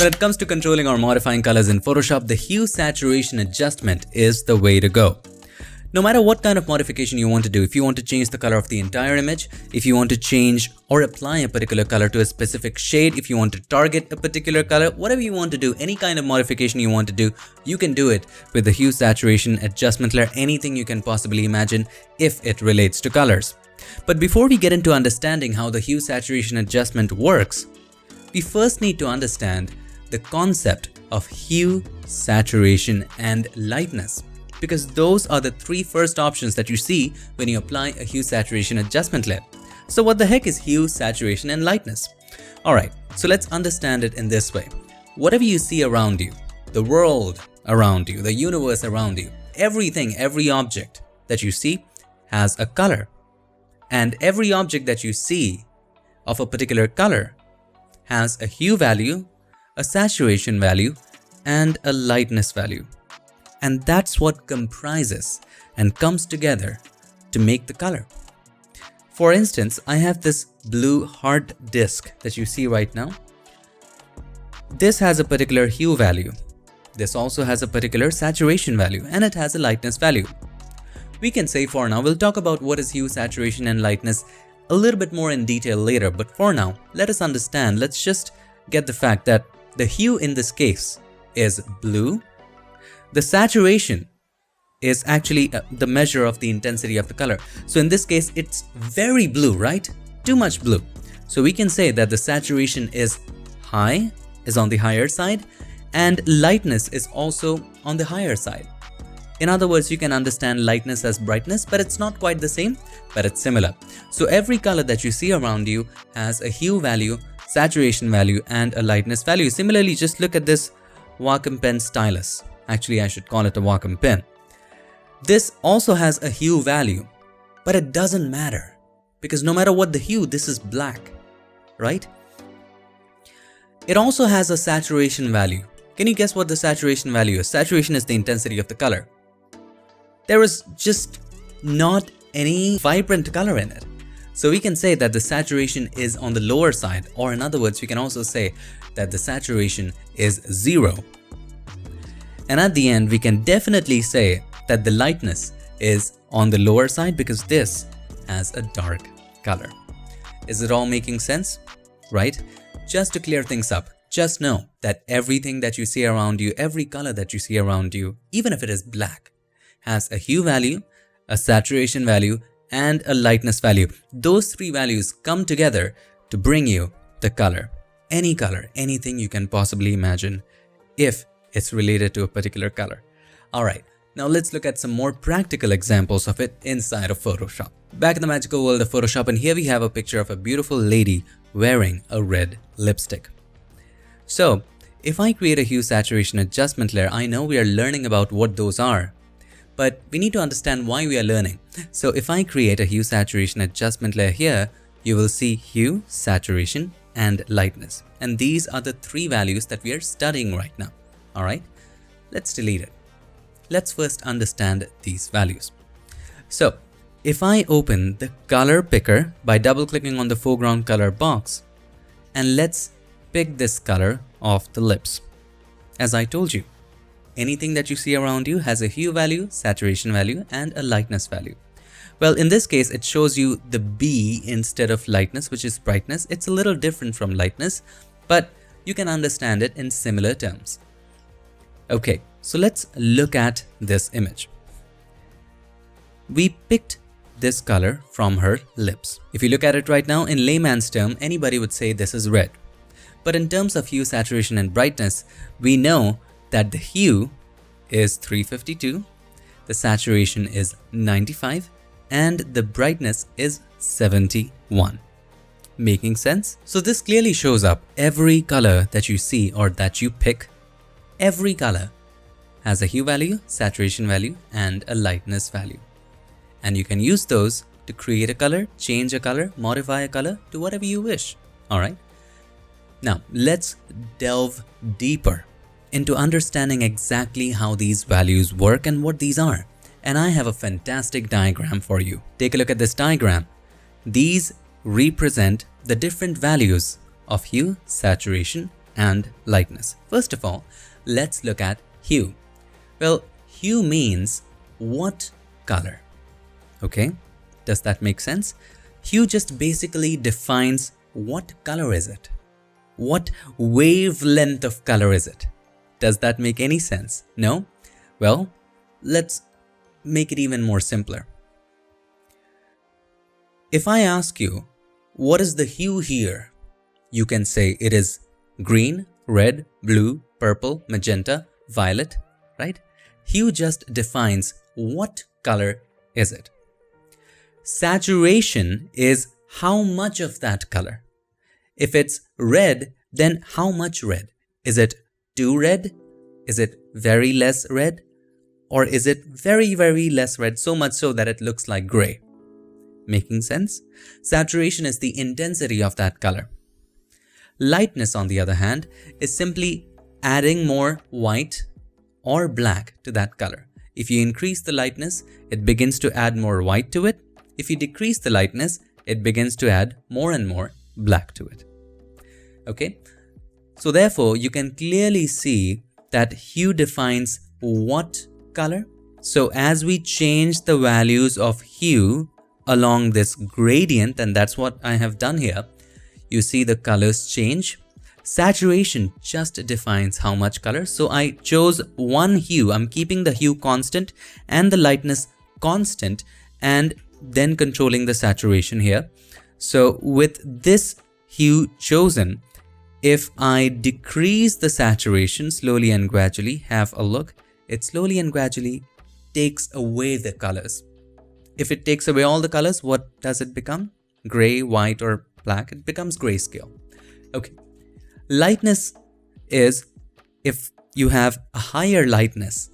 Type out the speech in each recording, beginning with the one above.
When it comes to controlling or modifying colors in Photoshop, the hue saturation adjustment is the way to go. No matter what kind of modification you want to do, if you want to change the color of the entire image, if you want to change or apply a particular color to a specific shade, if you want to target a particular color, whatever you want to do, any kind of modification you want to do, you can do it with the hue saturation adjustment layer, anything you can possibly imagine if it relates to colors. But before we get into understanding how the hue saturation adjustment works, we first need to understand the concept of hue, saturation, and lightness, because those are the three first options that you see when you apply a hue saturation adjustment layer. So what the heck is hue, saturation, and lightness? Alright, so let's understand it in this way. Whatever you see around you, the world around you, the universe around you, everything, every object that you see has a color. And every object that you see of a particular color has a hue value, a saturation value, and a lightness value. And that's what comprises and comes together to make the color. For instance, I have this blue hard disk that you see right now. This has a particular hue value. This also has a particular saturation value, and it has a lightness value. We can say for now, we'll talk about what is hue, saturation, and lightness a little bit more in detail later, but for now, let us understand, let's just get the fact that the hue in this case is blue. The saturation is actually the measure of the intensity of the color. So in this case, it's very blue, right? Too much blue. So we can say that the saturation is high, is on the higher side, and lightness is also on the higher side. In other words, you can understand lightness as brightness, but it's not quite the same, but it's similar. So every color that you see around you has a hue value, saturation value, and a lightness value. Similarly, just look at this Wacom pen stylus. Actually, I should call it a Wacom pen. This also has a hue value, but it doesn't matter because no matter what the hue, this is black, right? It also has a saturation value. Can you guess what the saturation value is? Saturation is the intensity of the color. There is just not any vibrant color in it. So we can say that the saturation is on the lower side, or in other words, we can also say that the saturation is 0. And at the end, we can definitely say that the lightness is on the lower side because this has a dark color. Is it all making sense? Right? Just to clear things up, just know that everything that you see around you, every color that you see around you, even if it is black, has a hue value, a saturation value, and a lightness value. Those three values come together to bring you the color. Any color, anything you can possibly imagine if it's related to a particular color. Alright, now let's look at some more practical examples of it inside of Photoshop. Back in the magical world of Photoshop, and here we have a picture of a beautiful lady wearing a red lipstick. So, if I create a hue saturation adjustment layer, I know we are learning about what those are. But we need to understand why we are learning. So if I create a hue saturation adjustment layer here, you will see hue, saturation, and lightness. And these are the three values that we are studying right now. Alright, let's delete it. Let's first understand these values. So if I open the color picker by double clicking on the foreground color box, and let's pick this color off the lips. As I told you, anything that you see around you has a hue value, saturation value, and a lightness value. Well, in this case, it shows you the B instead of lightness, which is brightness. It's a little different from lightness, but you can understand it in similar terms. Okay, so let's look at this image. We picked this color from her lips. If you look at it right now, in layman's term, anybody would say this is red. But in terms of hue, saturation, and brightness, we know that the hue is 352, the saturation is 95, and the brightness is 71. Making sense? So this clearly shows up every color that you see or that you pick, every color has a hue value, saturation value, and a lightness value. And you can use those to create a color, change a color, modify a color to whatever you wish. Alright? Now let's delve deeper into understanding exactly how these values work and what these are. And I have a fantastic diagram for you. Take a look at this diagram. These represent the different values of hue, saturation, and lightness. First of all, let's look at hue. Well, hue means what color? Okay, does that make sense? Hue just basically defines what color is it? What wavelength of color is it? Does that make any sense? No? Well, let's make it even more simpler. If I ask you, what is the hue here? You can say it is green, red, blue, purple, magenta, violet, right? Hue just defines what color is it. Saturation is how much of that color. If it's red, then how much red? Is it too red? Is it very less red? Or is it very, very less red, so much so that it looks like gray? Making sense? Saturation is the intensity of that color. Lightness, on the other hand, is simply adding more white or black to that color. If you increase the lightness, it begins to add more white to it. If you decrease the lightness, it begins to add more and more black to it. Okay? So therefore, you can clearly see that hue defines what color. So as we change the values of hue along this gradient, and that's what I have done here, you see the colors change. Saturation just defines how much color. So I chose one hue. I'm keeping the hue constant and the lightness constant and then controlling the saturation here. So with this hue chosen, if I decrease the saturation slowly and gradually, have a look, it slowly and gradually takes away the colors. If it takes away all the colors, what does it become? Gray, white, or black? It becomes grayscale. Okay. Lightness is if you have a higher lightness,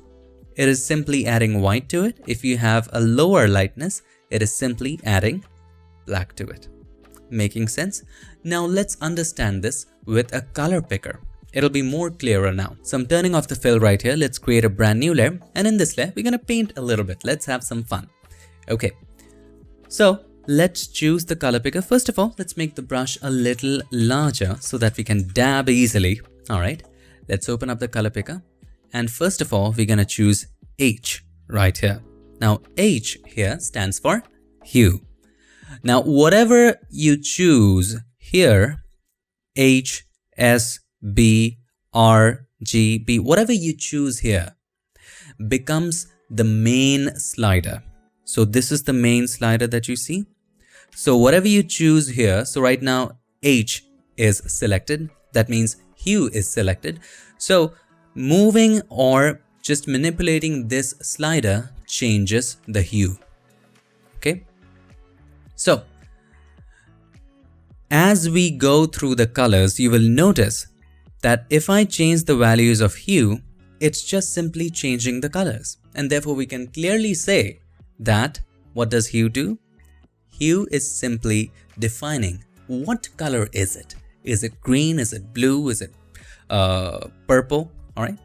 it is simply adding white to it. If you have a lower lightness, it is simply adding black to it. Making sense? Now let's understand this with a color picker. It'll be more clearer now. So I'm turning off the fill right here. Let's create a brand new layer. And in this layer, we're going to paint a little bit. Let's have some fun. Okay. So let's choose the color picker. First of all, let's make the brush a little larger so that we can dab easily. All right. Let's open up the color picker. And first of all, we're going to choose H right here. Now H here stands for hue. Now whatever you choose here, H, S, B, R, G, B, whatever you choose here becomes the main slider. So this is the main slider that you see. So whatever you choose here, so right now H is selected. That means hue is selected. So moving or just manipulating this slider changes the hue. Okay. So as we go through the colors, you will notice that if I change the values of hue, it's just simply changing the colors. And therefore we can clearly say that what does hue do? Hue is simply defining what color is it. Is it green? Is it blue? Is it purple? All right.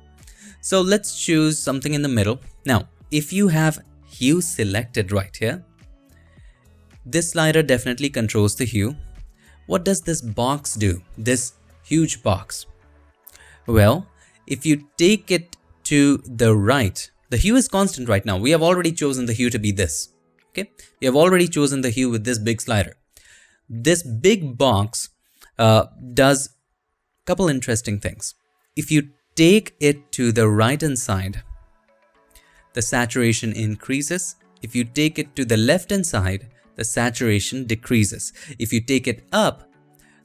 So let's choose something in the middle. Now, if you have hue selected right here, this slider definitely controls the hue. What does this box do? This huge box. Well, if you take it to the right, the hue is constant right now. We have already chosen the hue to be this. Okay. We have already chosen the hue with this big slider. This big box does a couple interesting things. If you take it to the right hand side, the saturation increases. If you take it to the left hand side, the saturation decreases. If you take it up,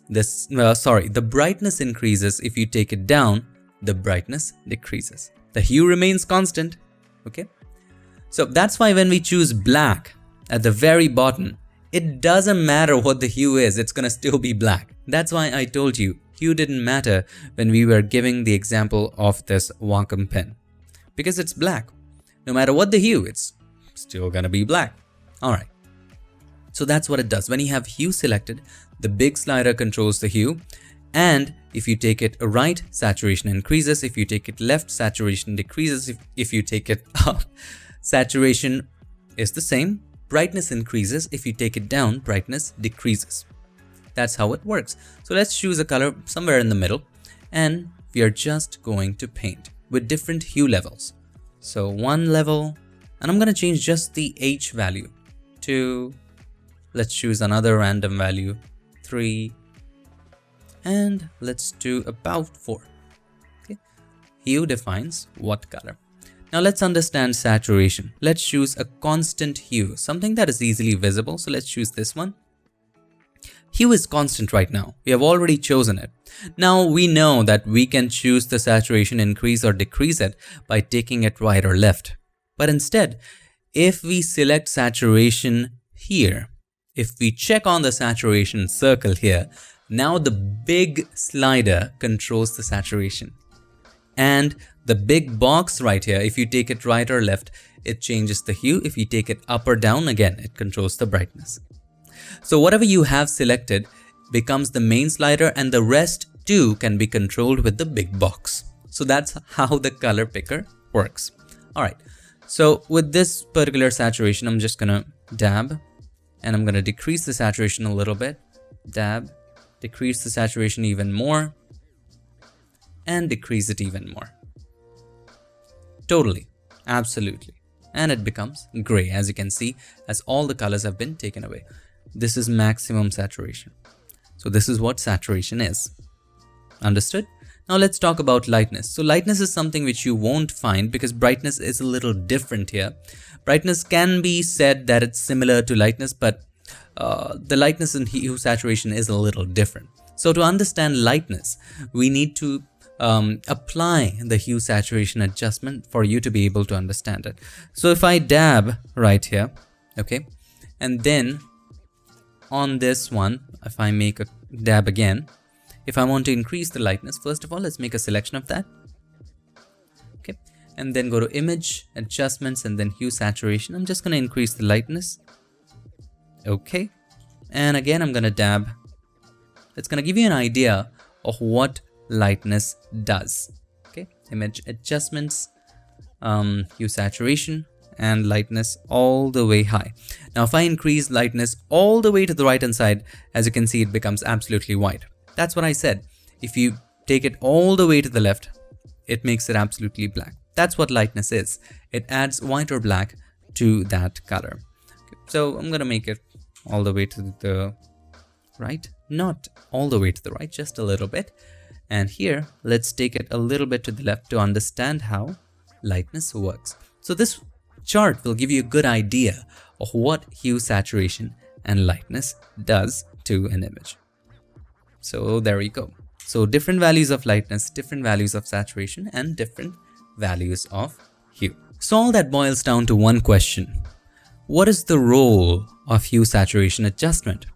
the brightness increases. If you take it down, the brightness decreases. The hue remains constant. Okay. So that's why when we choose black at the very bottom, it doesn't matter what the hue is, it's gonna still be black. That's why I told you hue didn't matter when we were giving the example of this Wacom pen, because it's black. No matter what the hue, it's still gonna be black. All right. So that's what it does. When you have hue selected, the big slider controls the hue. And if you take it right, saturation increases. If you take it left, saturation decreases. If you take it up, saturation is the same. Brightness increases. If you take it down, brightness decreases. That's how it works. So let's choose a color somewhere in the middle. and we are just going to paint with different hue levels. So 1 level, and I'm going to change just the H value to, let's choose another random value, 3, and let's do about 4. Okay. Hue defines what color. Now let's understand saturation. Let's choose a constant hue, something that is easily visible. So let's choose this one. Hue is constant right now. We have already chosen it. Now we know that we can choose the saturation, increase or decrease it by taking it right or left. But instead, if we select saturation here, if we check on the saturation circle here, now the big slider controls the saturation. And the big box right here, if you take it right or left, it changes the hue. If you take it up or down, again, it controls the brightness. So whatever you have selected becomes the main slider, and the rest too can be controlled with the big box. So that's how the color picker works. All right. So with this particular saturation, I'm just gonna dab, and I'm gonna decrease the saturation a little bit. Dab, decrease the saturation even more, and decrease it even more. Totally, absolutely. And it becomes gray, as you can see, as all the colors have been taken away. This is maximum saturation. So this is what saturation is. Understood? Now let's talk about lightness. So lightness is something which you won't find because brightness is a little different here. Brightness can be said that it's similar to lightness, but the lightness and hue saturation is a little different. So to understand lightness, we need to apply the hue saturation adjustment for you to be able to understand it. So if I dab right here, okay, and then on this one, if I make a dab again, if I want to increase the lightness, first of all, let's make a selection of that. Okay, and then go to image, adjustments, and then hue saturation. I'm just going to increase the lightness. Okay, and again, I'm going to dab. It's going to give you an idea of what lightness does. Okay, image adjustments, hue saturation, and lightness all the way high. Now if I increase lightness all the way to the right hand side, as you can see, it becomes absolutely white. That's what I said. If you take it all the way to the left, it makes it absolutely black. That's what lightness is. It adds white or black to that color. Okay, so I'm gonna make it all the way to the right, not all the way to the right, just a little bit. And here, let's take it a little bit to the left to understand how lightness works. So this chart will give you a good idea of what hue saturation and lightness does to an image. So there we go. So different values of lightness, different values of saturation, and different values of hue. So all that boils down to one question. What is the role of hue saturation adjustment?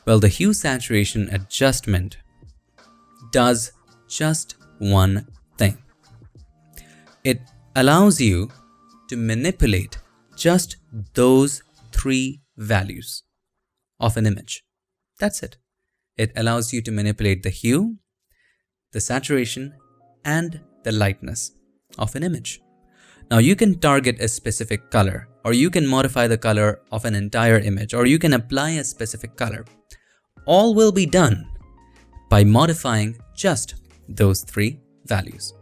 Well, the hue saturation adjustment does just one thing. It allows you to manipulate just those 3 values of an image. That's it. It allows you to manipulate the hue, the saturation, and the lightness of an image. Now you can target a specific color, or you can modify the color of an entire image, or you can apply a specific color. All will be done by modifying just those 3 values.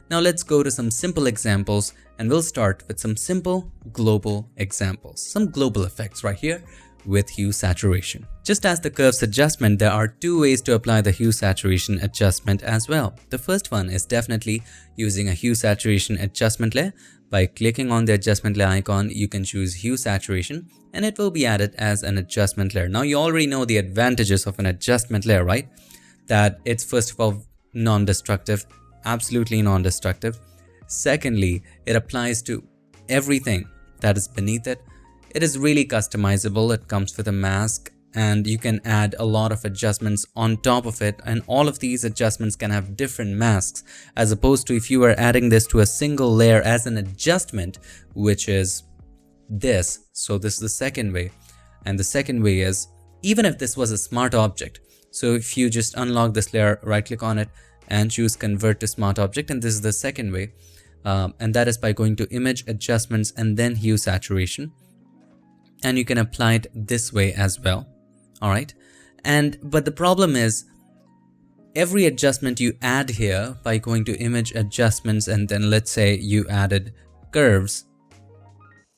Now let's go to some simple examples, and we'll start with some simple global examples, some global effects right here with hue saturation. Just as the curves adjustment, there are 2 ways to apply the hue saturation adjustment as well. The first one is definitely using a hue saturation adjustment layer. By clicking on the adjustment layer icon, you can choose hue saturation and it will be added as an adjustment layer. Now you already know the advantages of an adjustment layer, right? That it's first of all non-destructive, absolutely non-destructive. Secondly, it applies to everything that is beneath it. It is really customizable. It comes with a mask and you can add a lot of adjustments on top of it, and all of these adjustments can have different masks, as opposed to if you were adding this to a single layer as an adjustment, which is this. So this is the second way, and the second way is even if this was a smart object. So if you just unlock this layer, right click on it and choose convert to smart object, and this is the second way, and that is by going to image adjustments and then hue saturation, and you can apply it this way as well. All right, but the problem is every adjustment you add here by going to image adjustments and then let's say you added curves,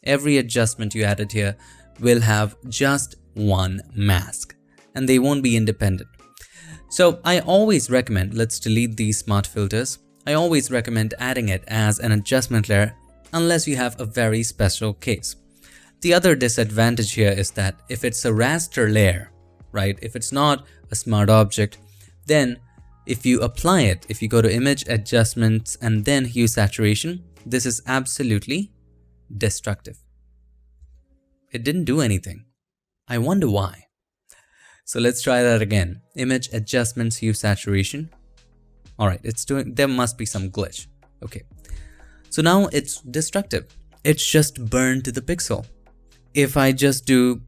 every adjustment you added here will have just one mask and they won't be independent. So I always recommend, let's delete these smart filters. I always recommend adding it as an adjustment layer unless you have a very special case. The other disadvantage here is that if it's a raster layer, right, if it's not a smart object, then if you apply it, if you go to image adjustments and then hue saturation, this is absolutely destructive. It didn't do anything. I wonder why. So let's try that again. Image adjustments, hue saturation. Alright, it's doing, there must be some glitch. Okay. So now it's destructive. It's just burned to the pixel. If I just do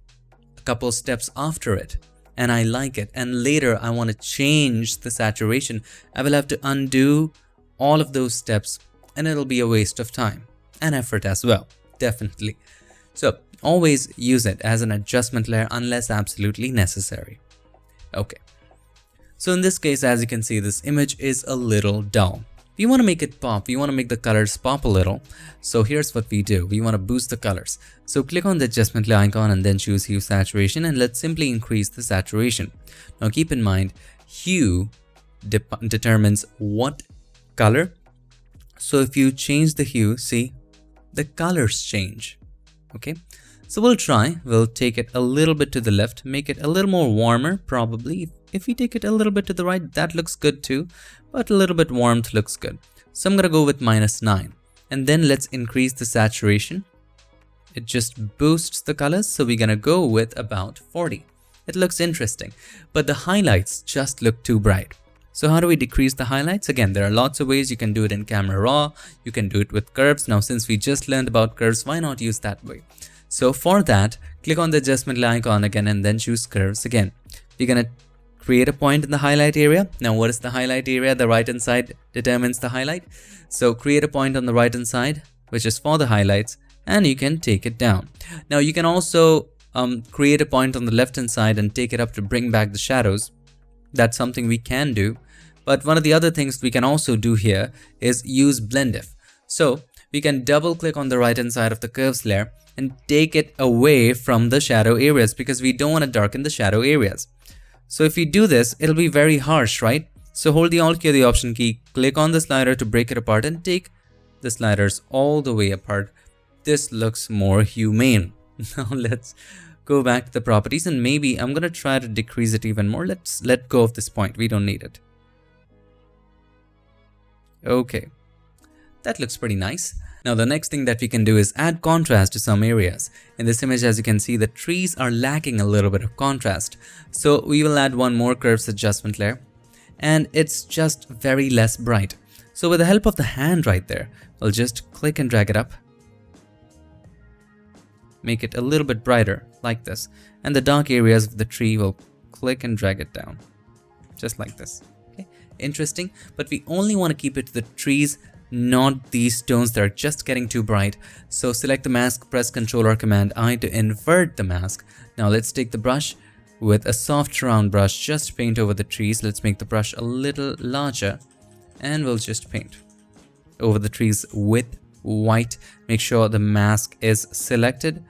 a couple steps after it and I like it and later I want to change the saturation, I will have to undo all of those steps and it'll be a waste of time and effort as well, definitely. So always use it as an adjustment layer unless absolutely necessary. Okay. So in this case, as you can see, this image is a little dull. We want to make it pop. We want to make the colors pop a little. So here's what we do. We want to boost the colors. So click on the adjustment layer icon and then choose hue saturation and let's simply increase the saturation. Now keep in mind, hue determines what color. So if you change the hue, see, the colors change. Okay. So we'll try. We'll take it a little bit to the left, make it a little more warmer probably. If we take it a little bit to the right, that looks good too, but a little bit warmth looks good. So I'm going to go with -9 and then let's increase the saturation. It just boosts the colors. So we're going to go with about 40. It looks interesting, but the highlights just look too bright. So how do we decrease the highlights? Again, there are lots of ways. You can do it in camera raw. You can do it with curves. Now, since we just learned about curves, why not use that way? So for that, click on the adjustment layer icon again and then choose curves again. We're going to create a point in the highlight area. Now, what is the highlight area? The right hand side determines the highlight. So create a point on the right hand side, which is for the highlights, and you can take it down. Now, you can also create a point on the left hand side and take it up to bring back the shadows. That's something we can do. But one of the other things we can also do here is use blend if. So we can double click on the right hand side of the curves layer and take it away from the shadow areas because we don't want to darken the shadow areas. So if you do this, it'll be very harsh, right? So hold the Alt key or the Option key, click on the slider to break it apart and take the sliders all the way apart. This looks more humane. Now let's go back to the properties and maybe I'm going to try to decrease it even more. Let's let go of this point. We don't need it. Okay, that looks pretty nice. Now the next thing that we can do is add contrast to some areas. In this image, as you can see, the trees are lacking a little bit of contrast. So we will add one more curves adjustment layer and it's just very less bright. So with the help of the hand right there, we'll just click and drag it up. Make it a little bit brighter like this. And the dark areas of the tree will click and drag it down just like this. Okay, interesting, but we only want to keep it to the trees, not these stones that are just getting too bright. So select the mask, press Ctrl or Command I to invert the mask. Now let's take the brush with a soft round brush, just paint over the trees. Let's make the brush a little larger and we'll just paint over the trees with white. Make sure the mask is selected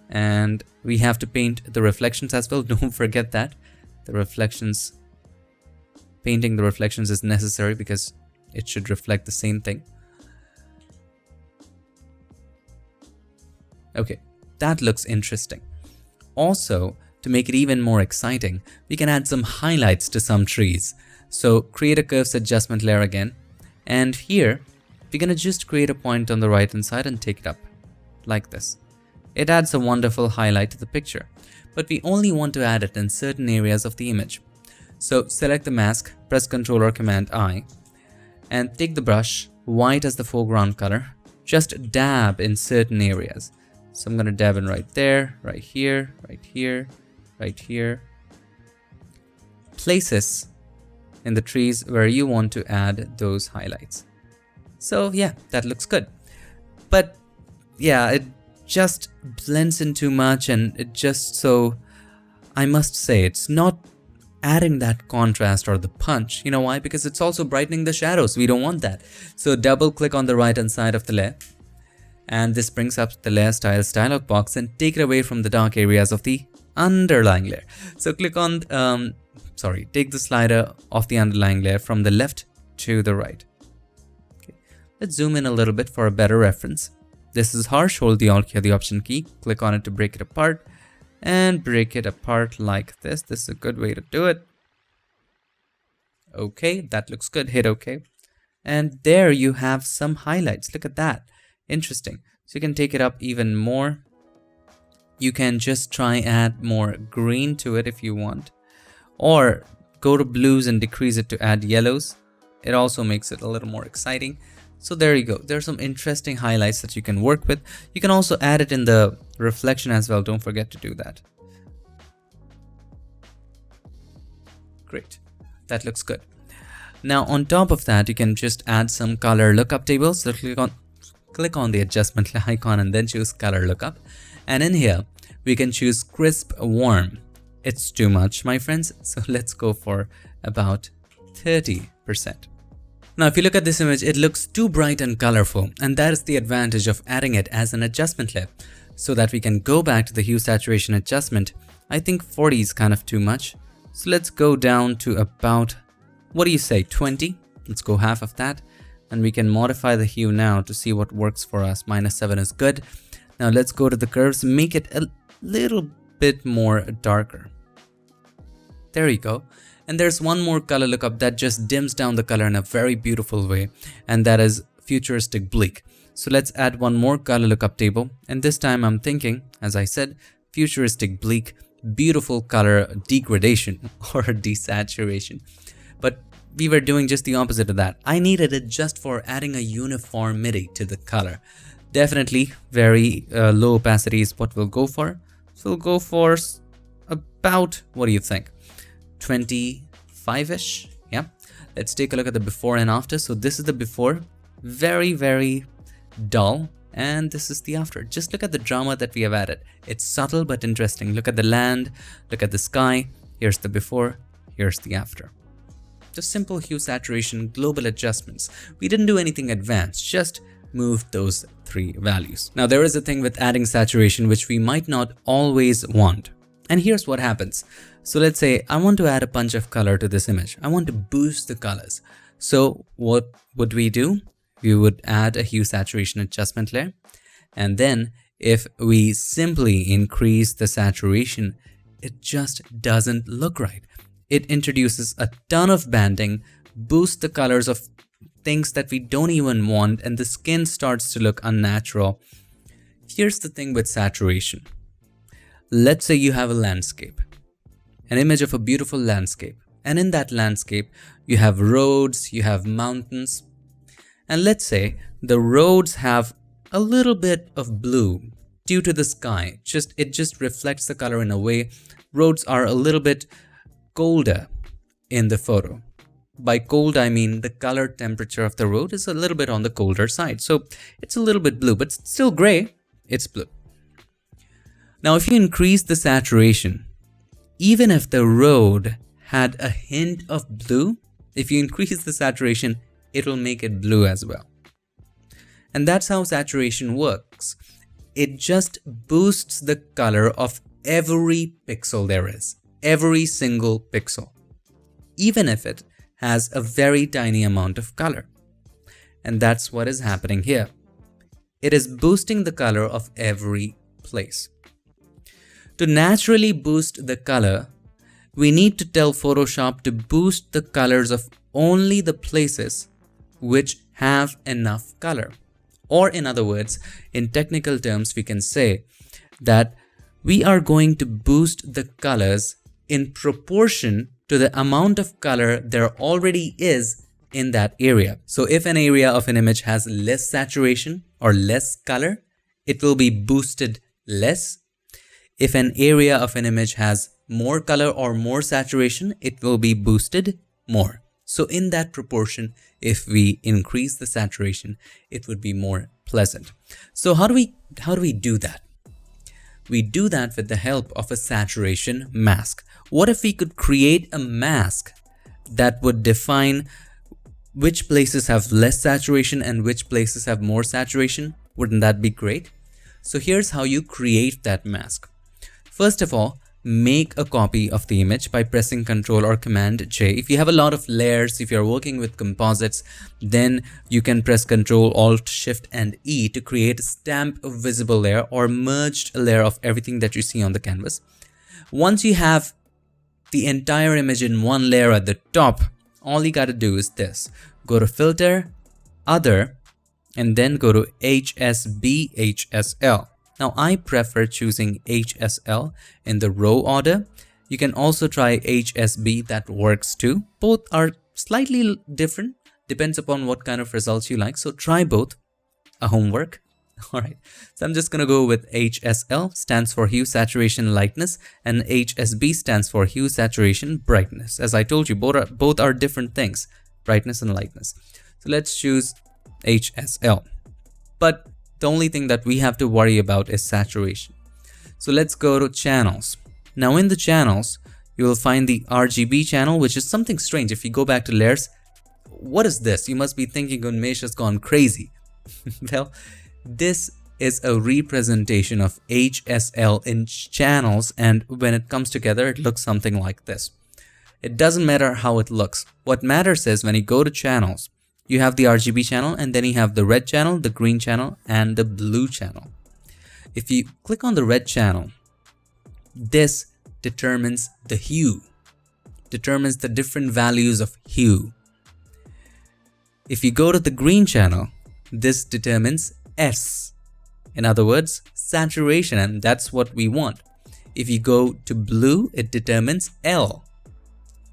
and we have to paint the reflections as well. Don't forget that the reflections, painting the reflections is necessary because it should reflect the same thing. Okay, that looks interesting. Also, to make it even more exciting, we can add some highlights to some trees. So create a curves adjustment layer again. And here, we're going to just create a point on the right hand side and take it up like this. It adds a wonderful highlight to the picture, but we only want to add it in certain areas of the image. So select the mask, press Ctrl or Command I, and take the brush, white as the foreground color, just dab in certain areas. So I'm going to dab in right there, right here, right here, right here. Places in the trees where you want to add those highlights. So yeah, that looks good. But yeah, it just blends in too much and it just, so I must say it's not adding that contrast or the punch. You know why? Because it's also brightening the shadows. We don't want that. So double click on the right hand side of the layer, and this brings up the layer styles dialog box and take it away from the dark areas of the underlying layer. So click on, take the slider of the underlying layer from the left to the right. Okay. Let's zoom in a little bit for a better reference. This is harsh. Hold the Alt key or the Option key, click on it to break it apart, and break it apart like this. This is a good way to do it. Okay, that looks good. Hit OK. And there you have some highlights. Look at that. Interesting. So you can take it up even more. You can just try add more green to it if you want, or go to blues and decrease it to add yellows. It also makes it a little more exciting. So there you go. There's some interesting highlights that you can work with. You can also add it in the reflection as well. Don't forget to do that. Great. That looks good. Now on top of that, you can just add some color lookup tables. So click on the adjustment icon and then choose color lookup. And in here, we can choose crisp warm. It's too much, my friends. So let's go for about 30%. Now, if you look at this image, it looks too bright and colorful, and that is the advantage of adding it as an adjustment layer, so that we can go back to the hue saturation adjustment. I think 40 is kind of too much. So let's go down to about, what do you say, 20? Let's go half of that, and we can modify the hue now to see what works for us. -7 is good. Now let's go to the curves, make it a little bit more darker. There you go. And there's one more color lookup that just dims down the color in a very beautiful way, and that is futuristic bleak. So let's add one more color lookup table, and this time I'm thinking, as I said, futuristic bleak, beautiful color degradation or desaturation. But we were doing just the opposite of that. I needed it just for adding a uniformity to the color. Definitely very low opacity is what we'll go for. So we'll go for about, what do you think? 25-ish. Yeah. Let's take a look at the before and after. So this is the before, very, very dull. And this is the after. Just look at the drama that we have added. It's subtle but interesting. Look at the land, look at the sky. Here's the before, here's the after. Just simple hue saturation, global adjustments. We didn't do anything advanced, just moved those 3 values. Now there is a thing with adding saturation which we might not always want. And here's what happens. So let's say I want to add a punch of color to this image. I want to boost the colors. So what would we do? We would add a hue saturation adjustment layer. And then if we simply increase the saturation, it just doesn't look right. It introduces a ton of banding, boosts the colors of things that we don't even want, and the skin starts to look unnatural. Here's the thing with saturation. Let's say you have a landscape, an image of a beautiful landscape, and in that landscape you have roads, you have mountains, and let's say the roads have a little bit of blue due to the sky. It just reflects the color in a way. Roads are a little bit colder in the photo. By cold, I mean the color temperature of the road is a little bit on the colder side. So it's a little bit blue, but it's still gray. It's blue. Now, if you increase the saturation, even if the road had a hint of blue, if you increase the saturation, it will make it blue as well. And that's how saturation works. It just boosts the color of every pixel there is, every single pixel, even if it has a very tiny amount of color. And that's what is happening here. It is boosting the color of every place. To naturally boost the color, we need to tell Photoshop to boost the colors of only the places which have enough color. Or in other words, in technical terms, we can say that we are going to boost the colors in proportion to the amount of color there already is in that area. So if an area of an image has less saturation or less color, it will be boosted less. If an area of an image has more color or more saturation, it will be boosted more. So in that proportion, if we increase the saturation, it would be more pleasant. So how do we do that? We do that with the help of a saturation mask, What if we could create a mask that would define which places have less saturation and which places have more saturation? Wouldn't that be great? So here's how you create that mask. First of all, make a copy of the image by pressing Ctrl or Command J. If you have a lot of layers, if you're working with composites, then you can press Ctrl, Alt, Shift and E to create a stamp visible layer or merged layer of everything that you see on the canvas. Once you have the entire image in one layer at the top, all you got to do is this. Go to Filter, Other, and then go to HSB, HSL. Now I prefer choosing HSL in the row order. You can also try HSB, that works too. Both are slightly different, depends upon what kind of results you like. So try both, a homework. Alright, so I'm just gonna go with HSL, stands for Hue, Saturation, Lightness, and HSB stands for Hue, Saturation, Brightness. As I told you, both are different things, brightness and lightness. So let's choose HSL. But the only thing that we have to worry about is saturation. So let's go to channels. Now in the channels, you will find the RGB channel, which is something strange. If you go back to layers, what is this? You must be thinking Unmesh has gone crazy. Well, this is a representation of HSL in channels, and when it comes together, it looks something like this. It doesn't matter how it looks. What matters is when you go to channels, you have the RGB channel, and then you have the red channel, the green channel, and the blue channel. If you click on the red channel, this determines the hue, determines the different values of hue. If you go to the green channel, this determines S. In other words, saturation, and that's what we want. If you go to blue, it determines L,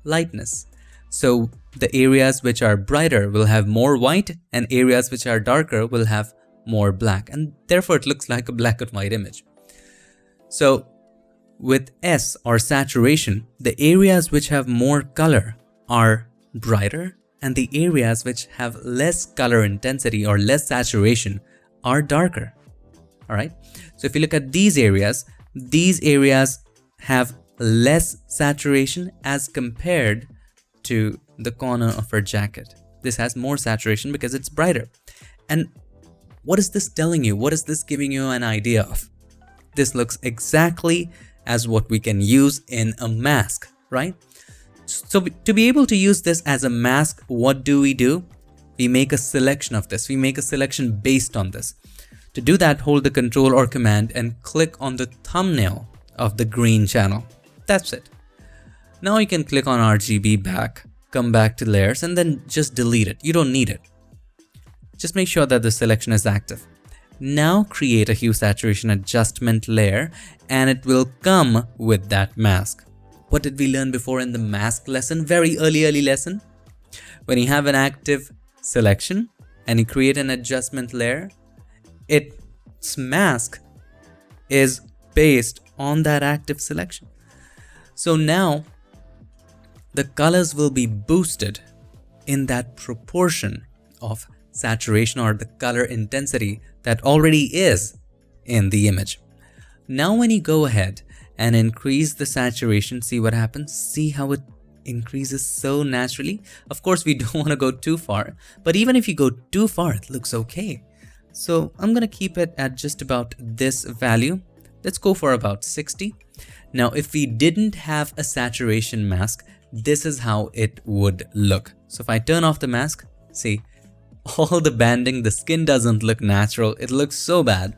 lightness. So the areas which are brighter will have more white, and areas which are darker will have more black, and therefore it looks like a black and white image. So with S, or saturation, the areas which have more color are brighter, and the areas which have less color intensity or less saturation are darker. Alright, so if you look at these areas have less saturation as compared to the corner of her jacket. This has more saturation because it's brighter. And what is this telling you? What is this giving you an idea of? This looks exactly as what we can use in a mask, right? So to be able to use this as a mask, what do? We make a selection of this. We make a selection based on this. To do that, hold the Ctrl or Command and click on the thumbnail of the green channel. That's it. Now you can click on RGB back, come back to layers, and then just delete it. You don't need it. Just make sure that the selection is active. Now create a hue saturation adjustment layer, and it will come with that mask. What did we learn before in the mask lesson? Very early lesson. When you have an active selection and you create an adjustment layer, its mask is based on that active selection. So now the colors will be boosted in that proportion of saturation or the color intensity that already is in the image. Now when you go ahead and increase the saturation, see what happens? See how it increases so naturally? Of course, we don't want to go too far, but even if you go too far, it looks okay. So I'm going to keep it at just about this value. Let's go for about 60. Now, if we didn't have a saturation mask, this is how it would look. So if I turn off the mask, see, all the banding, the skin doesn't look natural. It looks so bad.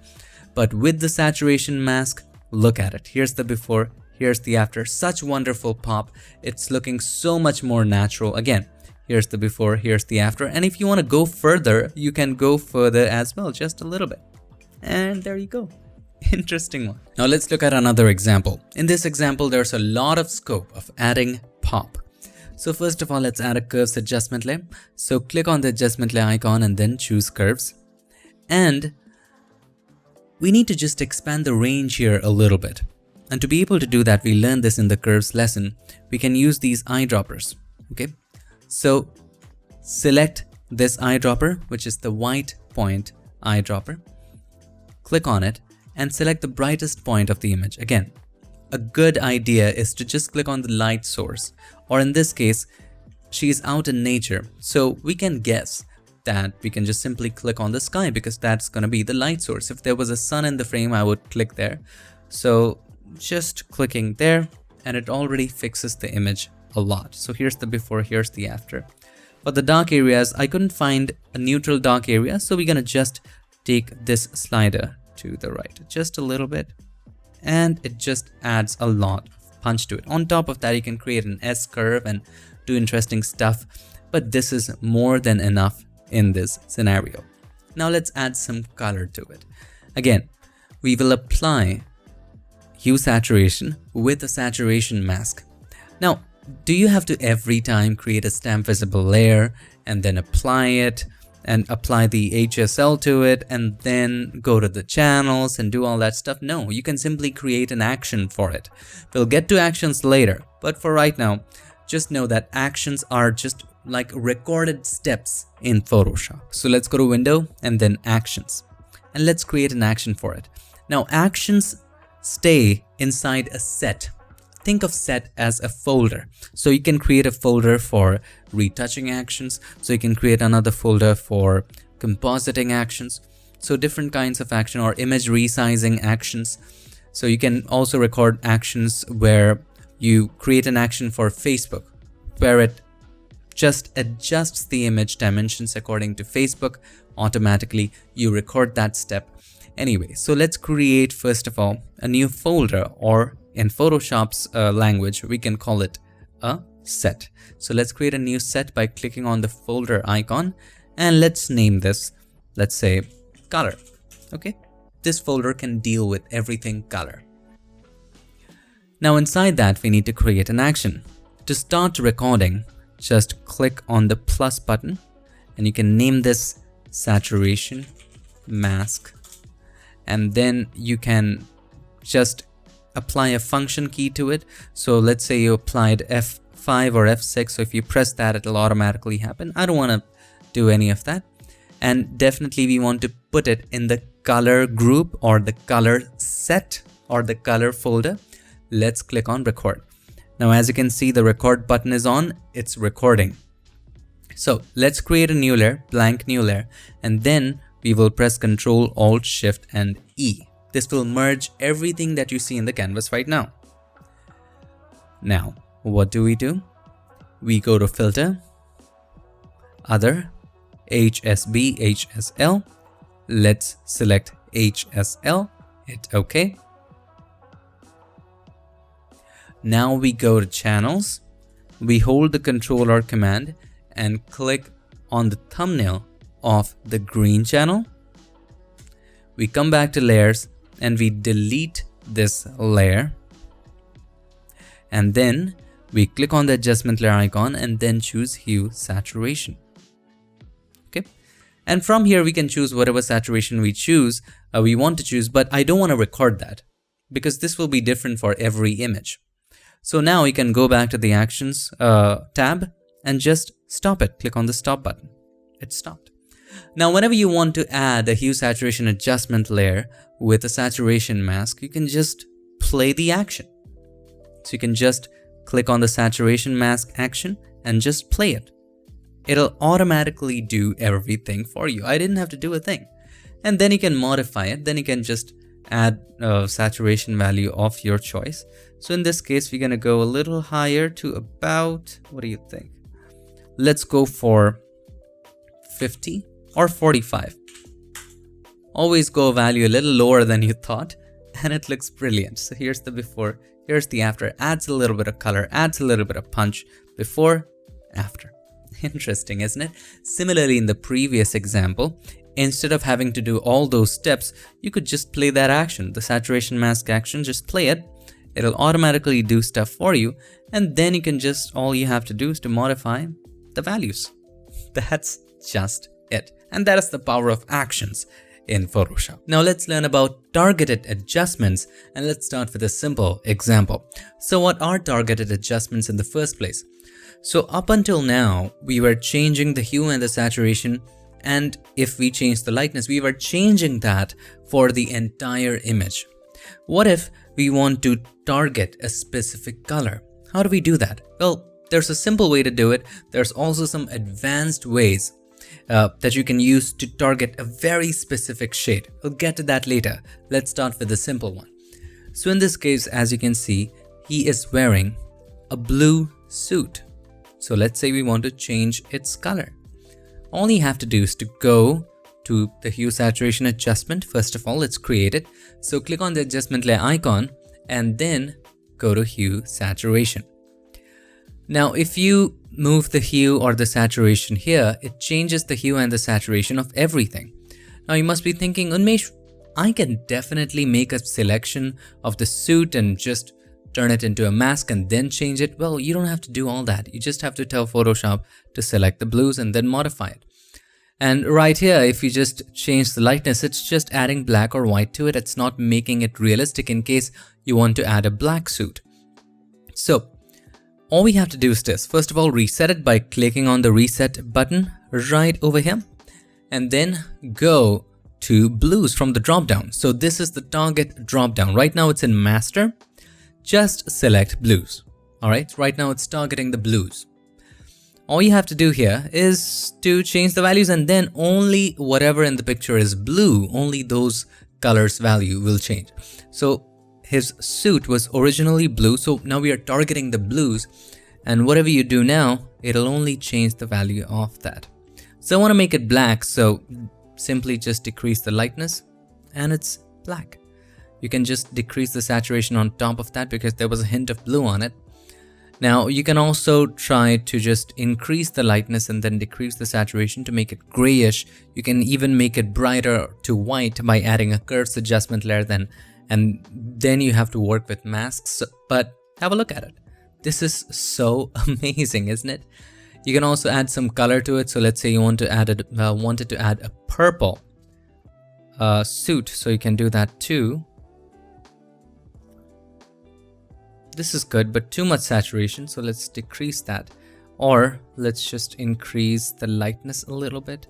But with the saturation mask, look at it. Here's the before, here's the after. Such wonderful pop. It's looking so much more natural. Again, here's the before, here's the after. And if you want to go further, you can go further as well, just a little bit. And there you go. Interesting one. Now let's look at another example. In this example, there's a lot of scope of adding pop. So first of all, let's add a curves adjustment layer. So click on the adjustment layer icon and then choose curves. And we need to just expand the range here a little bit. And to be able to do that, we learned this in the curves lesson. We can use these eyedroppers. Okay. So select this eyedropper, which is the white point eyedropper. Click on it and select the brightest point of the image. Again, a good idea is to just click on the light source, or in this case, she's out in nature. So we can guess that we can just simply click on the sky because that's going to be the light source. If there was a sun in the frame, I would click there. So just clicking there, and it already fixes the image a lot. So here's the before, here's the after. For the dark areas, I couldn't find a neutral dark area, so we're gonna just take this slider to the right just a little bit, and it just adds a lot of punch to it. On top of that, you can create an S curve and do interesting stuff, but this is more than enough in this scenario. Now let's add some color to it. Again, we will apply hue saturation with a saturation mask. Now, do you have to every time create a stamp visible layer and then apply it and apply the HSL to it and then go to the channels and do all that stuff? No, you can simply create an action for it. We'll get to actions later, but for right now, just know that actions are just like recorded steps in Photoshop. So let's go to Window and then Actions, and let's create an action for it. Now, actions stay inside a set. Think of set as a folder. So you can create a folder for retouching actions. So you can create another folder for compositing actions. So different kinds of action, or image resizing actions. So you can also record actions where you create an action for Facebook, where it just adjusts the image dimensions according to Facebook. Automatically, you record that step. Anyway, so let's create first of all a new folder, or in Photoshop's language, we can call it a set. So let's create a new set by clicking on the folder icon, and let's name this, let's say, color. Okay, this folder can deal with everything color. Now inside that, we need to create an action. To start recording, just click on the plus button, and you can name this saturation mask, and then you can just apply a function key to it. So let's say you applied F5 or F6. So if you press that, it'll automatically happen. I don't want to do any of that. And definitely we want to put it in the color group, or the color set, or the color folder. Let's click on record. Now, as you can see, the record button is on, it's recording. So let's create a new layer, blank new layer, and then we will press Ctrl, Alt, Shift, and E. This will merge everything that you see in the canvas right now. Now, what do? We go to Filter, Other, HSB, HSL. Let's select HSL, hit OK. Now we go to Channels. We hold the Control or Command and click on the thumbnail of the green channel. We come back to Layers, and we delete this layer, and then we click on the adjustment layer icon and then choose hue saturation. Okay, and from here we can choose whatever saturation we want to choose, but I don't want to record that because this will be different for every image. So now we can go back to the Actions tab and just stop it. Click on the stop button. It stopped. Now, whenever you want to add a hue saturation adjustment layer with a saturation mask, you can just play the action. So you can just click on the saturation mask action and just play it. It'll automatically do everything for you. I didn't have to do a thing. And then you can modify it. Then you can just add a saturation value of your choice. So in this case, we're going to go a little higher to about, what do you think? Let's go for 50 or 45. Always go a value a little lower than you thought, and it looks brilliant. So here's the before, here's the after. Adds a little bit of color, adds a little bit of punch. Before, after. Interesting, isn't it? Similarly, in the previous example, instead of having to do all those steps, you could just play that action, the saturation mask action, just play it. It'll automatically do stuff for you, and then you can just, all you have to do is to modify the values. That's just it. And that is the power of actions in Photoshop. Now let's learn about targeted adjustments, and let's start with a simple example. So what are targeted adjustments in the first place? So up until now, we were changing the hue and the saturation, and if we change the lightness, we were changing that for the entire image. What if we want to target a specific color. How do we do that? Well, there's a simple way to do it. There's also some advanced ways that you can use to target a very specific shade. We'll get to that later. Let's start with the simple one. So in this case, as you can see, he is wearing a blue suit. So let's say we want to change its color. All you have to do is to go to the hue saturation adjustment. First of all, let's create it. So click on the adjustment layer icon and then go to hue saturation. Now, if you move the hue or the saturation here, it changes the hue and the saturation of everything. Now you must be thinking, Unmesh, I can definitely make a selection of the suit and just turn it into a mask and then change it. Well, you don't have to do all that. You just have to tell Photoshop to select the blues and then modify it. And right here, if you just change the lightness, it's just adding black or white to it. It's not making it realistic in case you want to add a black suit. So all we have to do is this. First of all, reset it by clicking on the reset button right over here and then go to blues from the drop down. So this is the target drop down. Right now it's in master. Just select blues. All right, right now it's targeting the blues. All you have to do here is to change the values and then only whatever in the picture is blue, only those colors value will change. So his suit was originally blue, so now we are targeting the blues, and whatever you do now, it'll only change the value of that. So I want to make it black, so simply just decrease the lightness and it's black. You can just decrease the saturation on top of that because there was a hint of blue on it. Now you can also try to just increase the lightness and then decrease the saturation to make it grayish. You can even make it brighter to white by adding a curves adjustment layer and then you have to work with masks, but have a look at it. This is so amazing, isn't it? You can also add some color to it. So let's say you want to add wanted to add a purple suit, so you can do that too. This is good, but too much saturation, so let's decrease that. Or let's just increase the lightness a little bit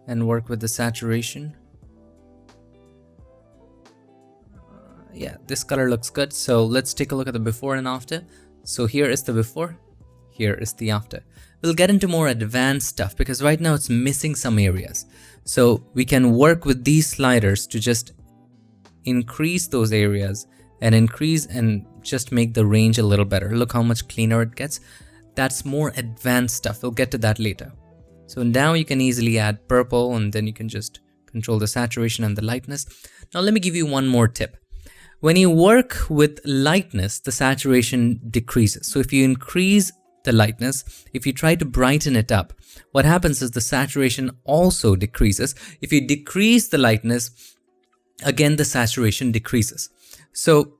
and work with the saturation. Yeah, this color looks good. So let's take a look at the before and after. So here is the before, here is the after. We'll get into more advanced stuff because right now it's missing some areas. So we can work with these sliders to just increase those areas and increase and just make the range a little better. Look how much cleaner it gets. That's more advanced stuff. We'll get to that later. So now you can easily add purple and then you can just control the saturation and the lightness. Now let me give you one more tip. When you work with lightness, the saturation decreases. So if you increase the lightness, if you try to brighten it up, what happens is the saturation also decreases. If you decrease the lightness, again the saturation decreases. So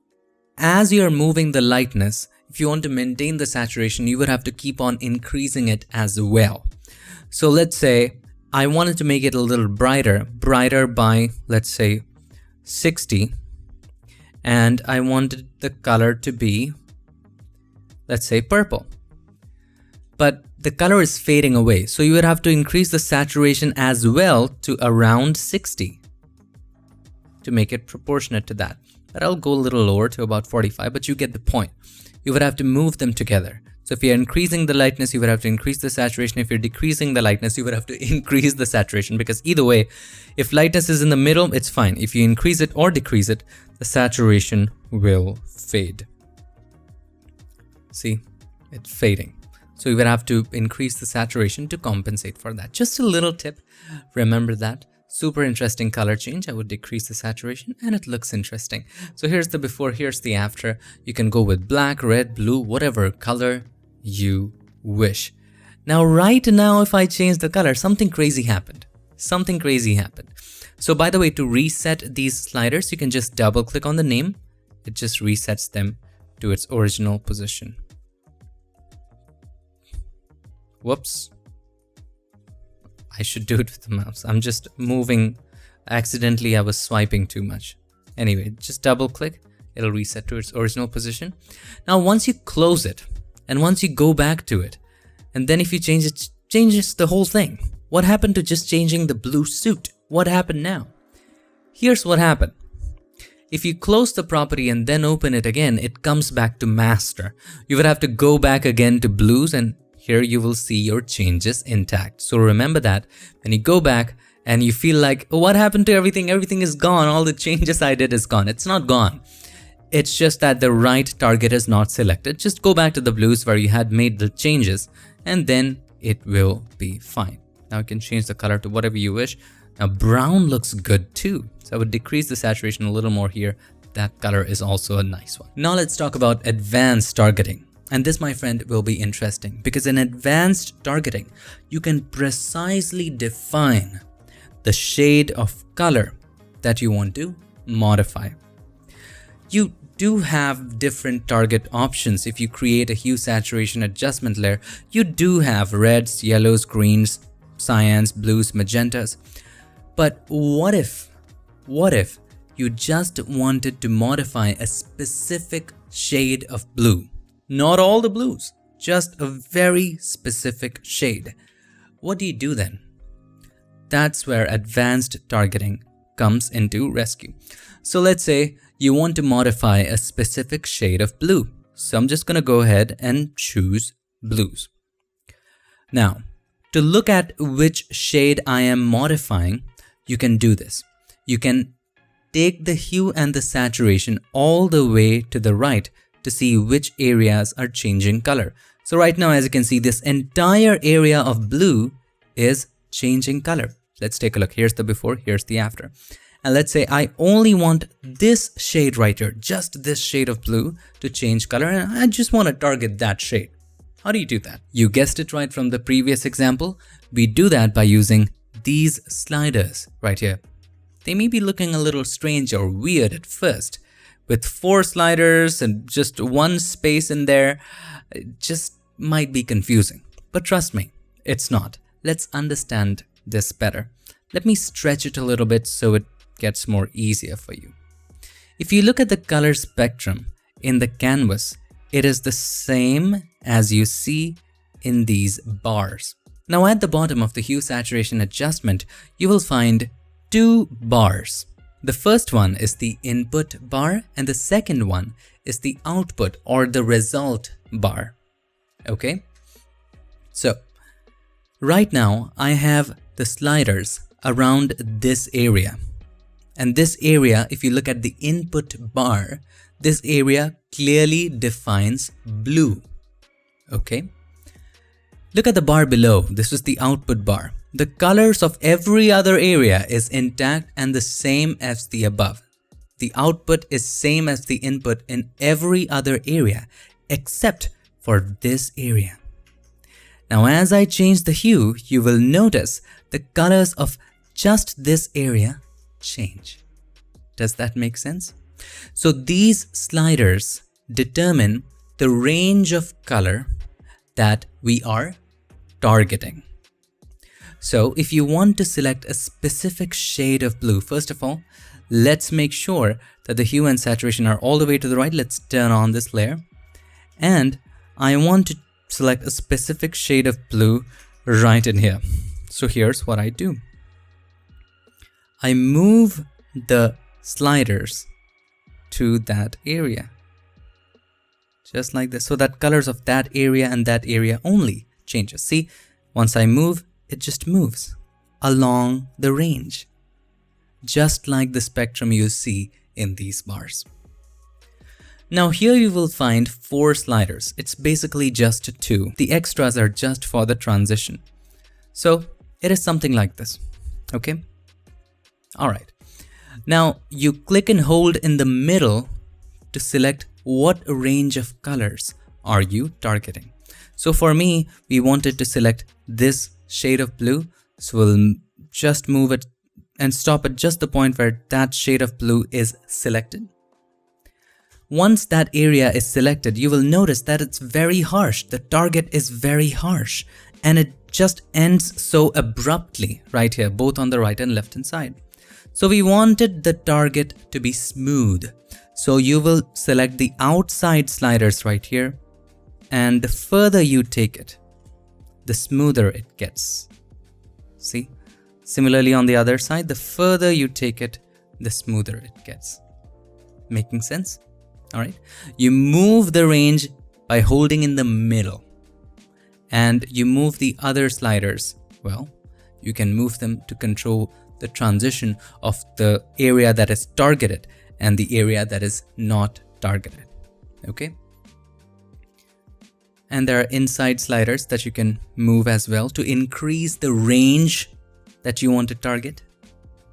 as you're moving the lightness, if you want to maintain the saturation, you would have to keep on increasing it as well. So let's say I wanted to make it a little brighter by, let's say 60, and I wanted the color to be, let's say purple. But the color is fading away, so you would have to increase the saturation as well to around 60 to make it proportionate to that. But I'll go a little lower to about 45, but you get the point. You would have to move them together. So if you're increasing the lightness, you would have to increase the saturation. If you're decreasing the lightness, you would have to increase the saturation, because either way, if lightness is in the middle, it's fine. If you increase it or decrease it, the saturation will fade. See, it's fading. So you would have to increase the saturation to compensate for that. Just a little tip, remember that. Super interesting color change. I would decrease the saturation and it looks interesting. So here's the before, here's the after. You can go with black, red, blue, whatever color you wish. Now, right now, if I change the color, something crazy happened. Something crazy happened. So by the way, to reset these sliders, you can just double click on the name. It just resets them to its original position. Whoops. I should do it with the mouse. I'm just moving. Accidentally, I was swiping too much. Anyway, just double click. It'll reset to its original position. Now, once you close it and once you go back to it, and then if you change it, changes the whole thing. What happened to just changing the blue suit? What happened now? Here's what happened. If you close the property and then open it again, it comes back to master. You would have to go back again to blues, and here you will see your changes intact. So remember that when you go back and you feel like, oh, what happened to everything? Everything is gone. All the changes I did is gone. It's not gone. It's just that the right target is not selected. Just go back to the blues where you had made the changes, and then it will be fine. Now you can change the color to whatever you wish. Now brown looks good too. So I would decrease the saturation a little more here. That color is also a nice one. Now let's talk about advanced targeting. And this, my friend, will be interesting because in advanced targeting, you can precisely define the shade of color that you want to modify. You do have different target options. If you create a hue saturation adjustment layer, you do have reds, yellows, greens, cyans, blues, magentas. But what if you just wanted to modify a specific shade of blue? Not all the blues, just a very specific shade. What do you do then? That's where advanced targeting comes into rescue. So let's say you want to modify a specific shade of blue. So I'm just going to go ahead and choose blues. Now, to look at which shade I am modifying, you can do this. You can take the hue and the saturation all the way to the right to see which areas are changing color. So right now, as you can see, this entire area of blue is changing color. Let's take a look. Here's the before, here's the after. And let's say I only want this shade right here, just this shade of blue to change color, and I just want to target that shade. How do you do that? You guessed it right from the previous example. We do that by using these sliders right here. They may be looking a little strange or weird at first. With 4 sliders and just one space in there, it just might be confusing. But trust me, it's not. Let's understand this better. Let me stretch it a little bit so it gets more easier for you. If you look at the color spectrum in the canvas, it is the same as you see in these bars. Now at the bottom of the hue saturation adjustment, you will find 2 bars. The first one is the input bar and the second one is the output or the result bar. Okay? So right now I have the sliders around this area. And this area, if you look at the input bar, this area clearly defines blue. Okay? Look at the bar below. This is the output bar. The colors of every other area is intact and the same as the above. The output is same as the input in every other area except for this area. Now as I change the hue, you will notice the colors of just this area change. Does that make sense? So these sliders determine the range of color that we are targeting. So if you want to select a specific shade of blue, first of all, let's make sure that the hue and saturation are all the way to the right. Let's turn on this layer. And I want to select a specific shade of blue right in here. So here's what I do. I move the sliders to that area. Just like this. So that colors of that area and that area only changes. See, once I move, it just moves along the range, just like the spectrum you see in these bars. Now here you will find 4 sliders. It's basically just 2. The extras are just for the transition. So it is something like this. Okay? Alright. Now you click and hold in the middle to select what range of colors are you targeting. So for me, we wanted to select this shade of blue, so we'll just move it and stop at just the point where that shade of blue is selected. Once that area is selected, you will notice that it's very harsh. The target is very harsh and it just ends so abruptly right here, both on the right and left hand side. So we wanted the target to be smooth. So you will select the outside sliders right here, and the further you take it, the smoother it gets. See? Similarly on the other side, the further you take it, the smoother it gets. Making sense? All right. You move the range by holding in the middle, and you move the other sliders. Well, you can move them to control the transition of the area that is targeted and the area that is not targeted. Okay. And there are inside sliders that you can move as well to increase the range that you want to target.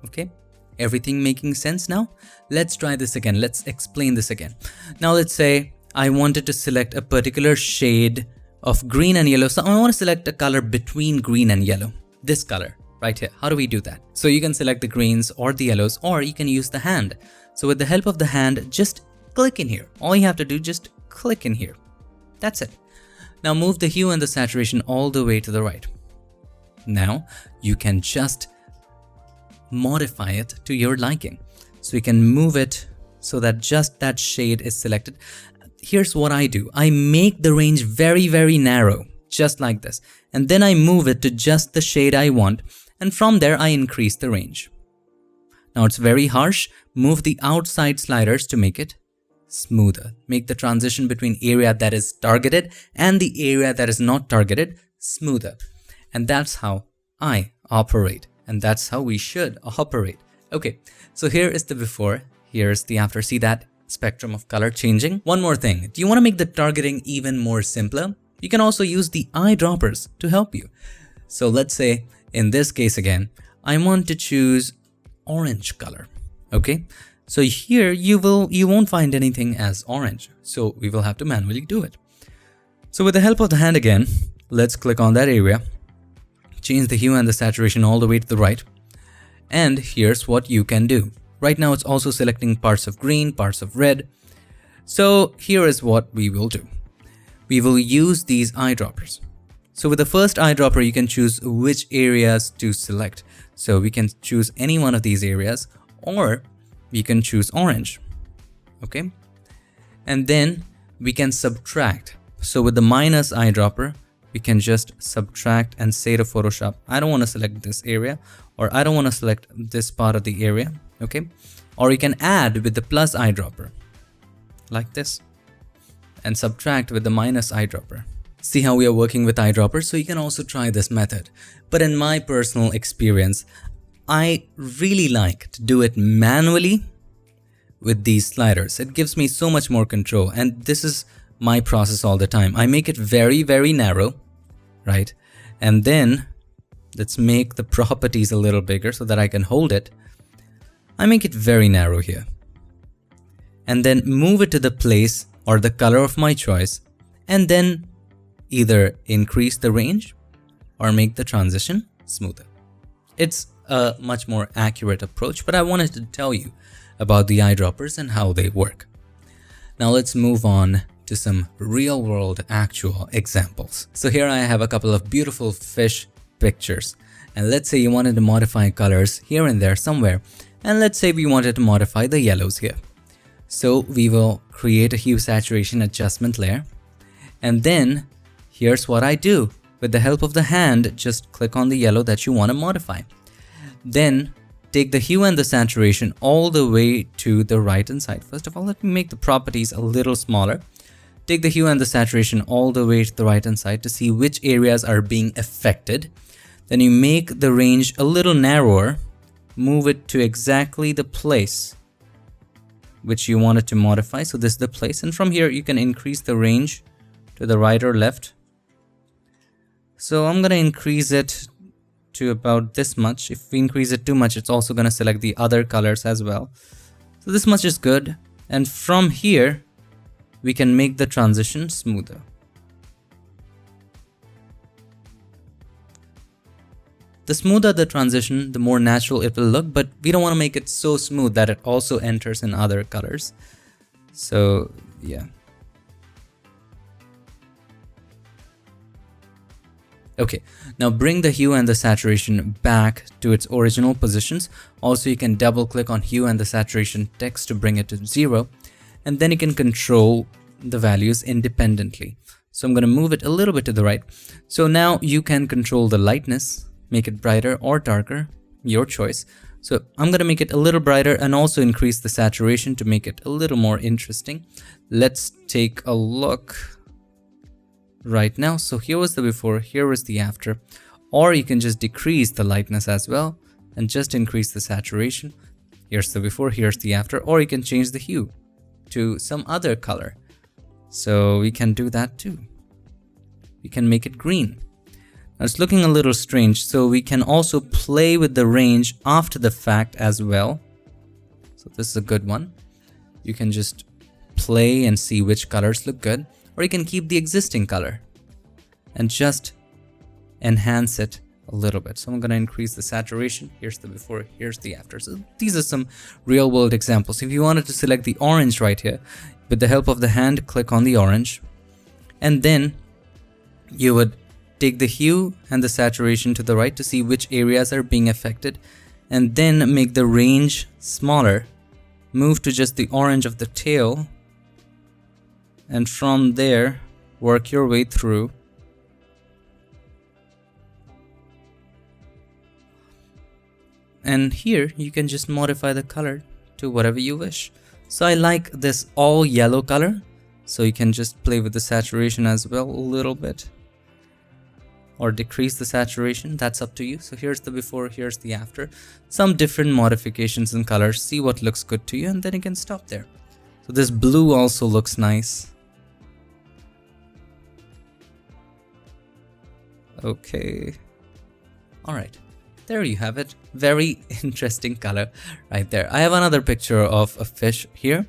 Okay. Everything making sense now? Let's try this again. Let's explain this again. Now let's say I wanted to select a particular shade of green and yellow. So I want to select a color between green and yellow. This color right here. How do we do that? So you can select the greens or the yellows, or you can use the hand. So with the help of the hand, just click in here. All you have to do, just click in here. That's it. Now move the hue and the saturation all the way to the right. Now you can just modify it to your liking. So you can move it so that just that shade is selected. Here's what I do. I make the range very, very narrow, just like this. And then I move it to just the shade I want. And from there, I increase the range. Now it's very harsh. Move the outside sliders to make it smoother. Make the transition between area that is targeted and the area that is not targeted smoother. And that's how I operate. And that's how we should operate. Okay, so here is the before, here's the after. See that spectrum of color changing? One more thing, do you want to make the targeting even more simpler? You can also use the eyedroppers to help you. So let's say in this case again, I want to choose orange color. Okay, so here you won't find anything as orange. So we will have to manually do it. So with the help of the hand again, let's click on that area. Change the hue and the saturation all the way to the right. And here's what you can do. Right now it's also selecting parts of green, parts of red. So here is what we will do. We will use these eyedroppers. So with the first eyedropper, you can choose which areas to select. So we can choose any one of these areas, or we can choose orange. Okay. And then we can subtract. So with the minus eyedropper, we can just subtract and say to Photoshop, I don't want to select this area, or I don't want to select this part of the area. Okay. Or you can add with the plus eyedropper like this and subtract with the minus eyedropper. See how we are working with eyedroppers? So you can also try this method. But in my personal experience, I really like to do it manually with these sliders. It gives me so much more control, and this is my process all the time. I make it very, very narrow, right? And then let's make the properties a little bigger so that I can hold it. I make it very narrow here. And then move it to the place or the color of my choice, and then either increase the range or make the transition smoother. It's a much more accurate approach, but I wanted to tell you about the eyedroppers and how they work. Now let's move on to some real world actual examples. So here I have a couple of beautiful fish pictures, and let's say you wanted to modify colors here and there somewhere, and let's say we wanted to modify the yellows here. So we will create a hue saturation adjustment layer, and then here's what I do. With the help of the hand, just click on the yellow that you want to modify. Then take the hue and the saturation all the way to the right hand side. First of all, let me make the properties a little smaller. Take the hue and the saturation all the way to the right hand side to see which areas are being affected. Then you make the range a little narrower, move it to exactly the place which you wanted to modify. So this is the place, and from here you can increase the range to the right or left. So I'm going to increase it to about this much. If we increase it too much, it's also going to select the other colors as well. So this much is good. And from here, we can make the transition smoother. The smoother the transition, the more natural it will look, but we don't want to make it so smooth that it also enters in other colors. So yeah. Okay, now bring the hue and the saturation back to its original positions. Also, you can double click on hue and the saturation text to bring it to 0, and then you can control the values independently. So I'm going to move it a little bit to the right. So now you can control the lightness, make it brighter or darker, your choice. So I'm going to make it a little brighter and also increase the saturation to make it a little more interesting. Let's take a look right now. So here was the before, here was the after. Or you can just decrease the lightness as well and just increase the saturation. Here's the before, here's the after. Or you can change the hue to some other color. So we can do that too. We can make it green. Now it's looking a little strange, so we can also play with the range after the fact as well. So this is a good one. You can just play and see which colors look good, or you can keep the existing color and just enhance it a little bit. So I'm going to increase the saturation. Here's the before, here's the after. So these are some real world examples. If you wanted to select the orange right here, with the help of the hand, click on the orange, and then you would take the hue and the saturation to the right to see which areas are being affected, and then make the range smaller. Move to just the orange of the tail, and from there work your way through. And here you can just modify the color to whatever you wish. So I like this all yellow color, so you can just play with the saturation as well a little bit, or decrease the saturation. That's up to you. So here's the before, here's the after. Some different modifications in colors. See what looks good to you, and then you can stop there. So this blue also looks nice. Okay. All right. There you have it. Very interesting color right there. I have another picture of a fish here.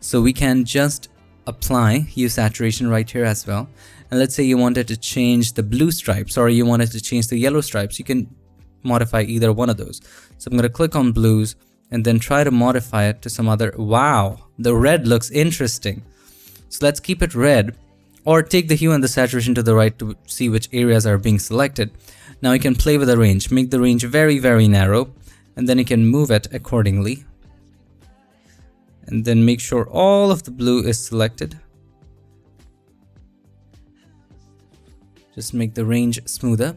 So we can just apply hue saturation right here as well. And let's say you wanted to change the blue stripes, or you wanted to change the yellow stripes. You can modify either one of those. So I'm going to click on blues and then try to modify it to some other. Wow, the red looks interesting. So let's keep it red, or take the hue and the saturation to the right to see which areas are being selected. Now you can play with the range, make the range very, very narrow, and then you can move it accordingly. And then make sure all of the blue is selected. Just make the range smoother,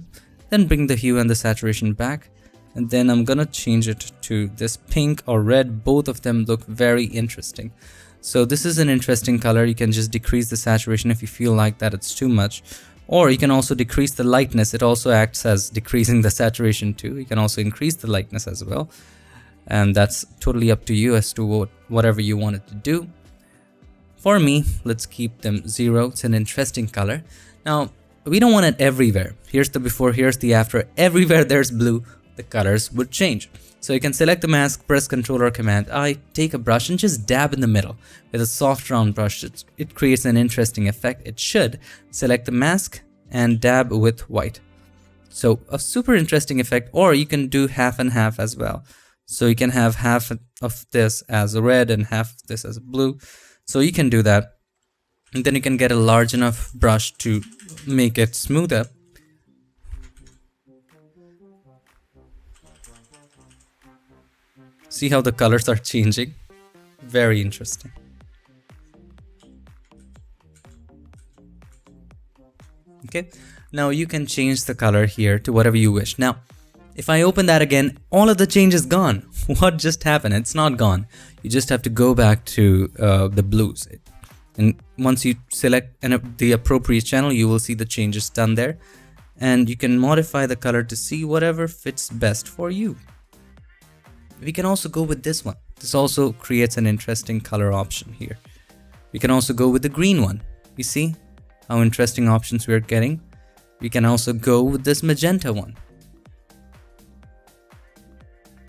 then bring the hue and the saturation back, and then I'm gonna change it to this pink or red. Both of them look very interesting. So this is an interesting color. You can just decrease the saturation if you feel like that it's too much, or you can also decrease the lightness. It also acts as decreasing the saturation too. You can also increase the lightness as well, and that's totally up to you as to whatever you want it to do. For me, let's keep them 0. It's an interesting color. Now we don't want it everywhere. Here's the before, here's the after. Everywhere there's blue, the colors would change. So you can select the mask, press Ctrl or Command I, take a brush and just dab in the middle. With a soft round brush, it creates an interesting effect. It should. Select the mask and dab with white. So a super interesting effect, or you can do half and half as well. So you can have half of this as a red and half of this as a blue. So you can do that. And then you can get a large enough brush to make it smoother. See how the colors are changing? Very interesting. Okay, now you can change the color here to whatever you wish. Now, if I open that again, all of the change is gone. What just happened? It's not gone. You just have to go back to the blues. And once you select the appropriate channel, you will see the changes done there. And you can modify the color to see whatever fits best for you. We can also go with this one. This also creates an interesting color option here. We can also go with the green one. You see how interesting options we're getting? We can also go with this magenta one.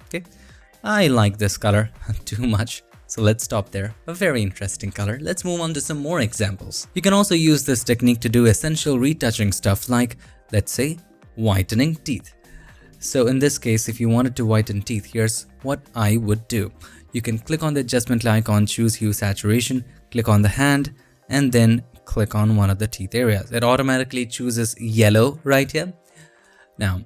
Okay, I like this color too much. So let's stop there. A very interesting color. Let's move on to some more examples. You can also use this technique to do essential retouching stuff like, let's say, whitening teeth. So in this case, if you wanted to whiten teeth, here's what I would do. You can click on the adjustment icon, choose hue saturation, click on the hand, and then click on one of the teeth areas. It automatically chooses yellow right here. Now,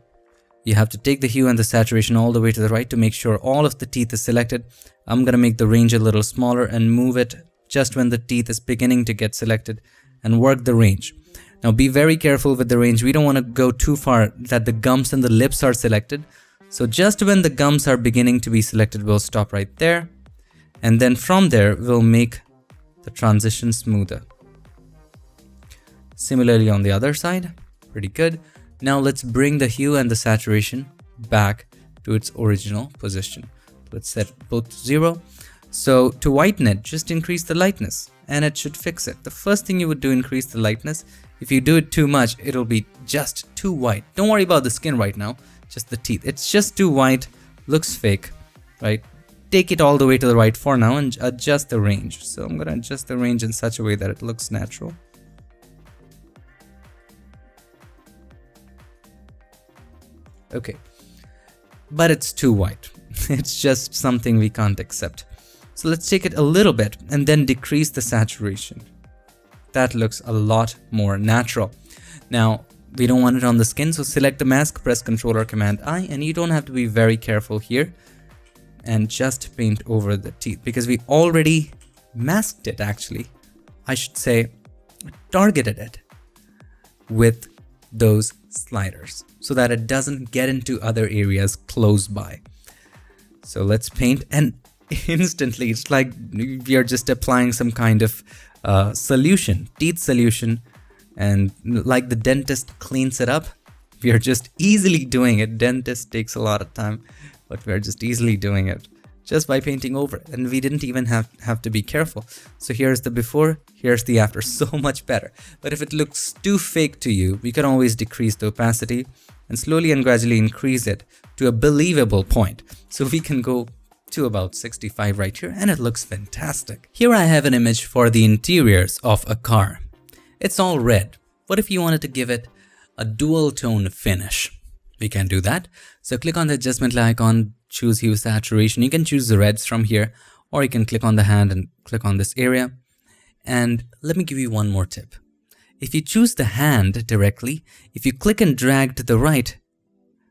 you have to take the hue and the saturation all the way to the right to make sure all of the teeth is selected. I'm going to make the range a little smaller and move it just when the teeth is beginning to get selected and work the range. Now be very careful with the range. We don't want to go too far that the gums and the lips are selected. So just when the gums are beginning to be selected, we'll stop right there. And then from there, we'll make the transition smoother. Similarly on the other side, pretty good. Now let's bring the hue and the saturation back to its original position. Let's set both to 0. So to whiten it, just increase the lightness and it should fix it. The first thing you would do, increase the lightness. If you do it too much, it'll be just too white. Don't worry about the skin right now, just the teeth. It's just too white, looks fake, right? Take it all the way to the right for now and adjust the range. So I'm gonna adjust the range in such a way that it looks natural. Okay, but it's too white. It's just something we can't accept. So let's take it a little bit and then decrease the saturation. That looks a lot more natural. Now, we don't want it on the skin, so select the mask, press Ctrl or Command I, and you don't have to be very careful here. And just paint over the teeth because we already masked it actually. I should say targeted it with those sliders so that it doesn't get into other areas close by. So let's paint, and instantly it's like we are just applying some kind of solution, teeth solution, and like the dentist cleans it up, we are just easily doing it. Dentist takes a lot of time, but we're just easily doing it just by painting over it, and we didn't even have to be careful. So here's the before, here's the after, so much better. But if it looks too fake to you, we can always decrease the opacity and slowly and gradually increase it to a believable point. So we can go to about 65 right here, and it looks fantastic. Here I have an image for the interiors of a car. It's all red. What if you wanted to give it a dual tone finish? We can do that. So click on the adjustment icon, choose hue saturation. You can choose the reds from here, or you can click on the hand and click on this area. And let me give you one more tip. If you choose the hand directly, if you click and drag to the right,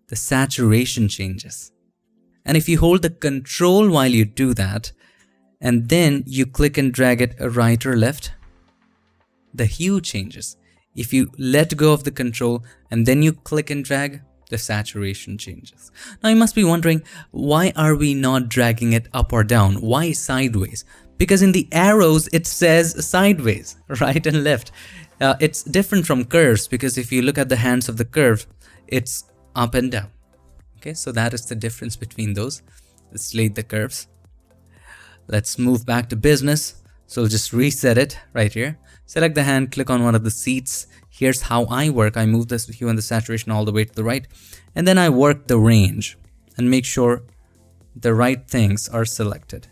the saturation changes. And if you hold the control while you do that, and then you click and drag it right or left, the hue changes. If you let go of the control and then you click and drag, the saturation changes. Now you must be wondering, why are we not dragging it up or down? Why sideways? Because in the arrows it says sideways, right and left. It's different from curves, because if you look at the hands of the curve, it's up and down. Okay, so that is the difference between those. Let's delete the curves. Let's move back to business. So we'll just reset it right here. Select the hand, click on one of the seats. Here's how I work. I move this hue and the saturation all the way to the right, and then I work the range and make sure the right things are selected.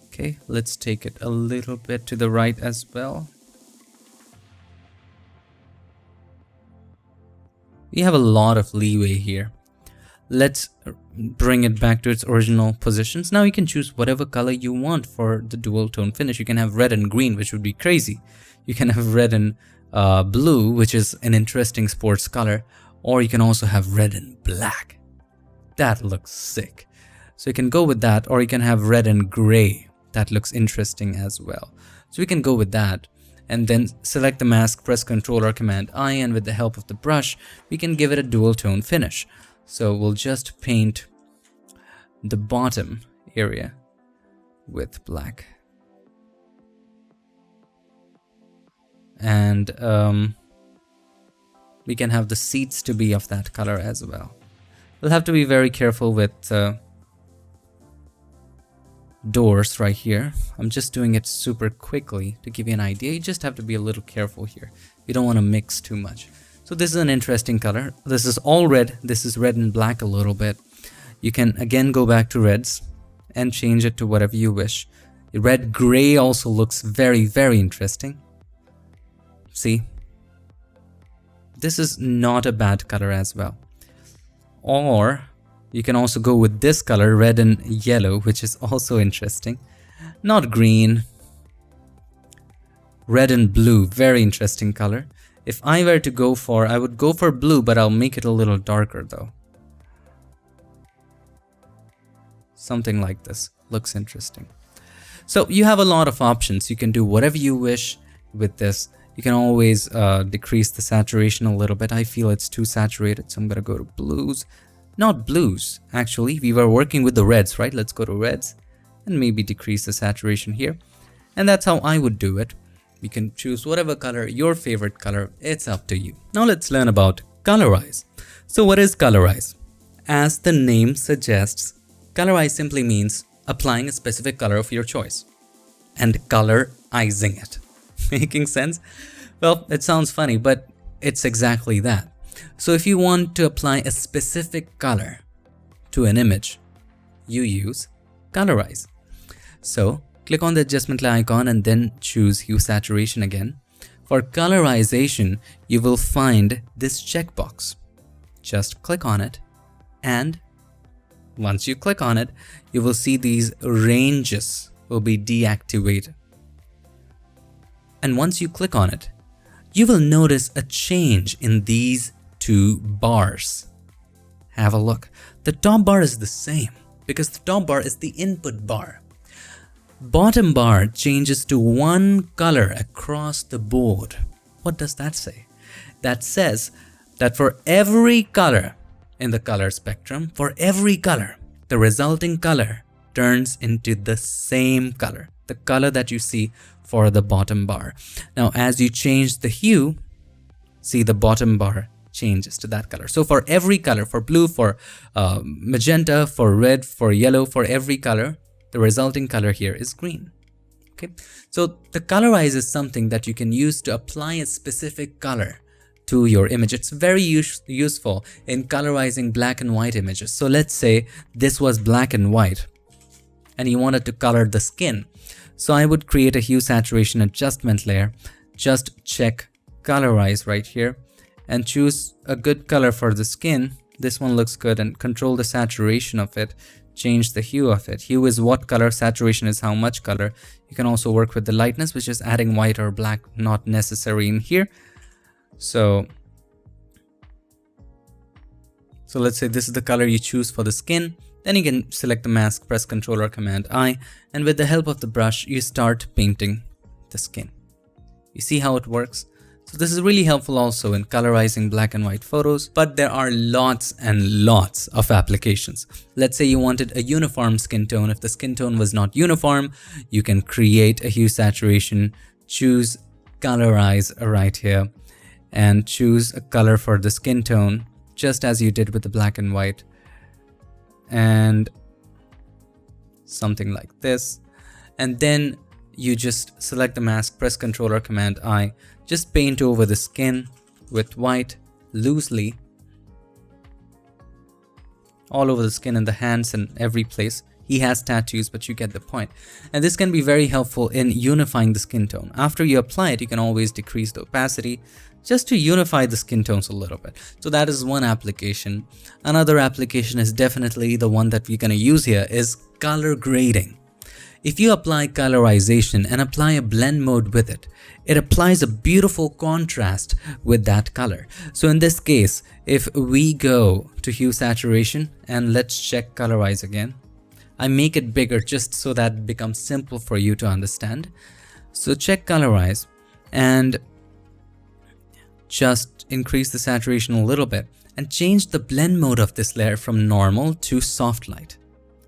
Okay, let's take it a little bit to the right as well. We have a lot of leeway here. Let's bring it back to its original positions. Now you can choose whatever color you want for the dual tone finish. You can have red and green, which would be crazy. You can have red and blue, which is an interesting sports color, or you can also have red and black. That looks sick. So you can go with that, or you can have red and gray. That looks interesting as well. So we can go with that, and then select the mask, press Ctrl or Command I, and with the help of the brush, we can give it a dual tone finish. So we'll just paint the bottom area with black. And we can have the seats to be of that color as well. We'll have to be very careful with doors right here. I'm just doing it super quickly to give you an idea. You just have to be a little careful here. You don't want to mix too much. So this is an interesting color. This is all red. This is red and black a little bit. You can again go back to reds and change it to whatever you wish. Red gray also looks very, very interesting. See? This is not a bad color as well. Or you can also go with this color, red and yellow, which is also interesting. Not green. Red and blue, very interesting color. If I were to go for, I would go for blue, but I'll make it a little darker though. Something like this looks interesting. So you have a lot of options. You can do whatever you wish with this. You can always decrease the saturation a little bit. I feel it's too saturated, so I'm gonna go to blues. Not blues, actually. We were working with the reds, right? Let's go to reds and maybe decrease the saturation here. And that's how I would do it. You can choose whatever color, your favorite color, it's up to you. Now let's learn about colorize. So what is colorize? As the name suggests, colorize simply means applying a specific color of your choice and colorizing it. Making sense? Well, it sounds funny, but it's exactly that. So if you want to apply a specific color to an image, you use colorize. So click on the adjustment layer icon and then choose hue saturation again. For colorization, you will find this checkbox. Just click on it, and once you click on it, you will see these ranges will be deactivated. And once you click on it, you will notice a change in these two bars. Have a look. The top bar is the same because the top bar is the input bar. Bottom bar changes to one color across the board. What does that say? That says that for every color in the color spectrum, for every color, the resulting color turns into the same color, the color that you see for the bottom bar. Now, as you change the hue, see the bottom bar changes to that color. So for every color, for blue, for magenta, for red, for yellow, for every color, the resulting color here is green. Okay, so the colorize is something that you can use to apply a specific color to your image. It's very useful in colorizing black and white images. So let's say this was black and white and you wanted to color the skin. So I would create a hue saturation adjustment layer, just check colorize right here and choose a good color for the skin. This one looks good, and control the saturation of it, change the hue of it. Hue is what color, saturation is how much color. You can also work with the lightness, which is adding white or black, not necessary in here. So let's say this is the color you choose for the skin. Then you can select the mask, press Ctrl or Command I, and with the help of the brush, you start painting the skin. You see how it works? So this is really helpful also in colorizing black and white photos, but there are lots and lots of applications. Let's say you wanted a uniform skin tone. If the skin tone was not uniform, you can create a hue saturation, choose colorize right here, and choose a color for the skin tone, just as you did with the black and white. And something like this. And then you just select the mask, press Ctrl or Command I, just paint over the skin with white loosely all over the skin and the hands and every place. He has tattoos, but you get the point. And this can be very helpful in unifying the skin tone. After you apply it, you can always decrease the opacity just to unify the skin tones a little bit. So that is one application. Another application is definitely the one that we're going to use here is color grading. If you apply colorization and apply a blend mode with it, it applies a beautiful contrast with that color. So in this case, if we go to hue saturation and let's check colorize again, I make it bigger just so that it becomes simple for you to understand. So check colorize and just increase the saturation a little bit and change the blend mode of this layer from normal to soft light.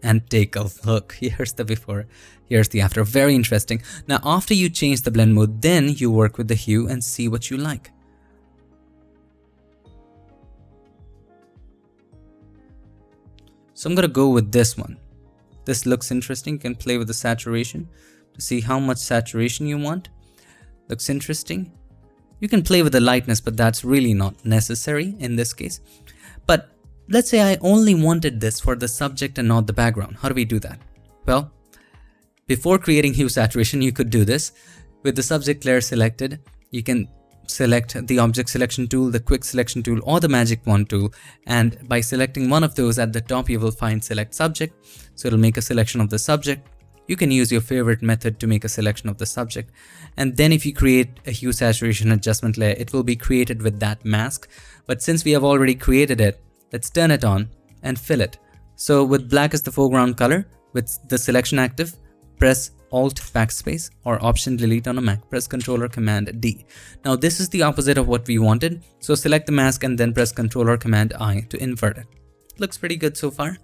And take a look. Here's the before, here's the after. Very interesting. Now after you change the blend mode, then you work with the hue and see what you like. So I'm gonna go with this one. This looks interesting. You can play with the saturation to see how much saturation you want. Looks interesting. You can play with the lightness, but that's really not necessary in this case. But let's say I only wanted this for the subject and not the background. How do we do that? Well, before creating hue saturation, you could do this. With the subject layer selected, you can select the object selection tool, the quick selection tool, or the magic wand tool. And by selecting one of those at the top, you will find select subject. So it'll make a selection of the subject. You can use your favorite method to make a selection of the subject. And then if you create a hue saturation adjustment layer, it will be created with that mask. But since we have already created it, let's turn it on and fill it. So with black as the foreground color, with the selection active, press Alt backspace, or Option delete on a Mac, press Ctrl or Command D. Now this is the opposite of what we wanted. So select the mask and then press Ctrl or Command I to invert it. Looks pretty good so far,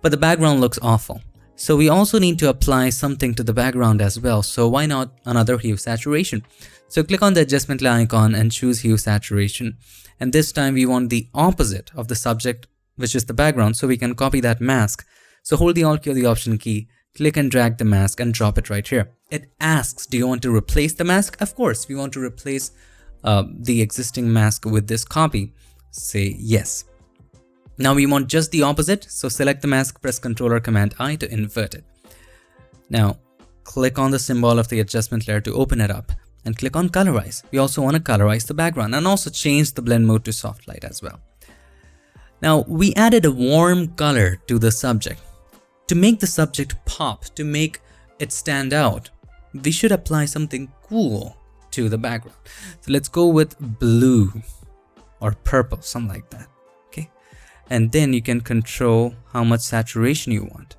but the background looks awful. So we also need to apply something to the background as well. So why not another hue saturation? So click on the adjustment layer icon and choose hue saturation. And this time we want the opposite of the subject, which is the background. So we can copy that mask. So hold the Alt key or the Option key, click and drag the mask and drop it right here. It asks, do you want to replace the mask? Of course, we want to replace the existing mask with this copy. Say yes. Now we want just the opposite, so select the mask, press Ctrl or Command I to invert it. Now click on the symbol of the adjustment layer to open it up and click on colorize. We also want to colorize the background and also change the blend mode to soft light as well. Now we added a warm color to the subject. To make the subject pop, to make it stand out, we should apply something cool to the background. So let's go with blue or purple, something like that. And then you can control how much saturation you want.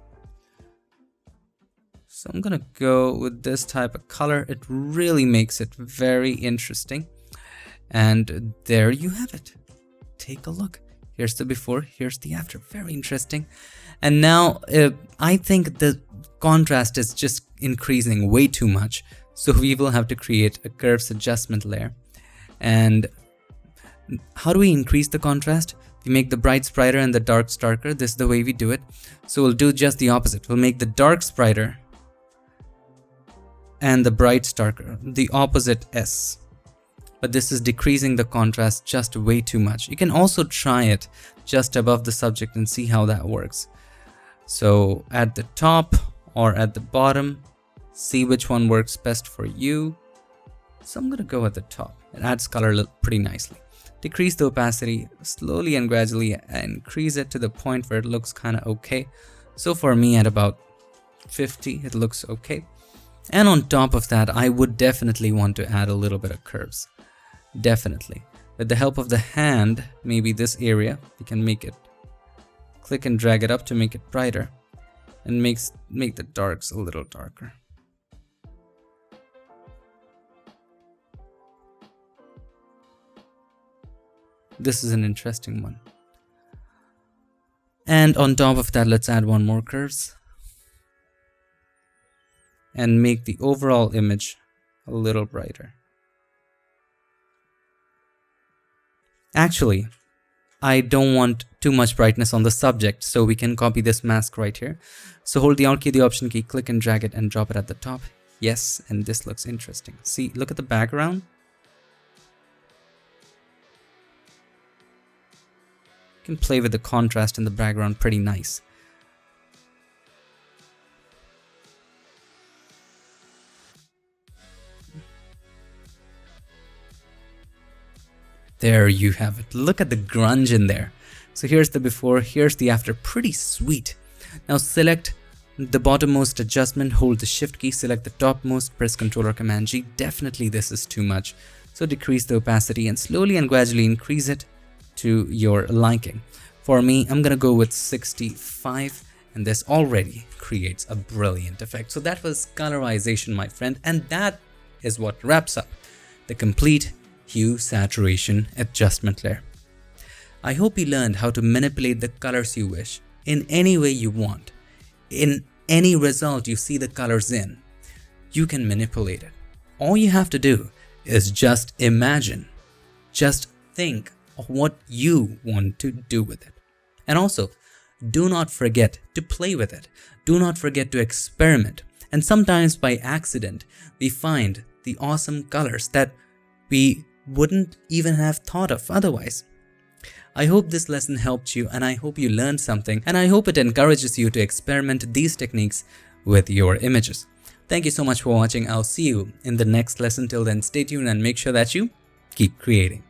So I'm gonna go with this type of color. It really makes it very interesting. And there you have it. Take a look. Here's the before, here's the after. Very interesting. And now I think the contrast is just increasing way too much. So we will have to create a curves adjustment layer. And how do we increase the contrast? We make the brights brighter and the darks darker. This is the way we do it. So we'll do just the opposite. We'll make the darks brighter and the brights darker. The opposite S. But this is decreasing the contrast just way too much. You can also try it just above the subject and see how that works. So at the top or at the bottom, see which one works best for you. So I'm gonna go at the top. It adds color pretty nicely. Decrease the opacity slowly and gradually, increase it to the point where it looks kind of okay. So for me at about 50, it looks okay. And on top of that, I would definitely want to add a little bit of curves. Definitely. With the help of the hand, maybe this area, we can make it, click and drag it up to make it brighter and make the darks a little darker. This is an interesting one. And on top of that, let's add one more curves and make the overall image a little brighter. Actually, I don't want too much brightness on the subject, so we can copy this mask right here. So hold the Alt key, the Option key, click and drag it and drop it at the top. Yes, and this looks interesting. See, look at the background. You can play with the contrast in the background pretty nice. There you have it. Look at the grunge in there. So here's the before, here's the after. Pretty sweet. Now select the bottommost adjustment, hold the Shift key, select the topmost, press Ctrl or Command G. Definitely this is too much. So decrease the opacity and slowly and gradually increase it to your liking. For me, I'm gonna go with 65, and this already creates a brilliant effect. So that was colorization, my friend, and that is what wraps up the complete hue saturation adjustment layer. I hope you learned how to manipulate the colors you wish in any way you want. In any result you see the colors in, you can manipulate it. All you have to do is just imagine, just think of what you want to do with it. And also, do not forget to play with it. Do not forget to experiment. And sometimes by accident, we find the awesome colors that we wouldn't even have thought of otherwise. I hope this lesson helped you, and I hope you learned something, and I hope it encourages you to experiment these techniques with your images. Thank you so much for watching. I'll see you in the next lesson. Till then, stay tuned and make sure that you keep creating.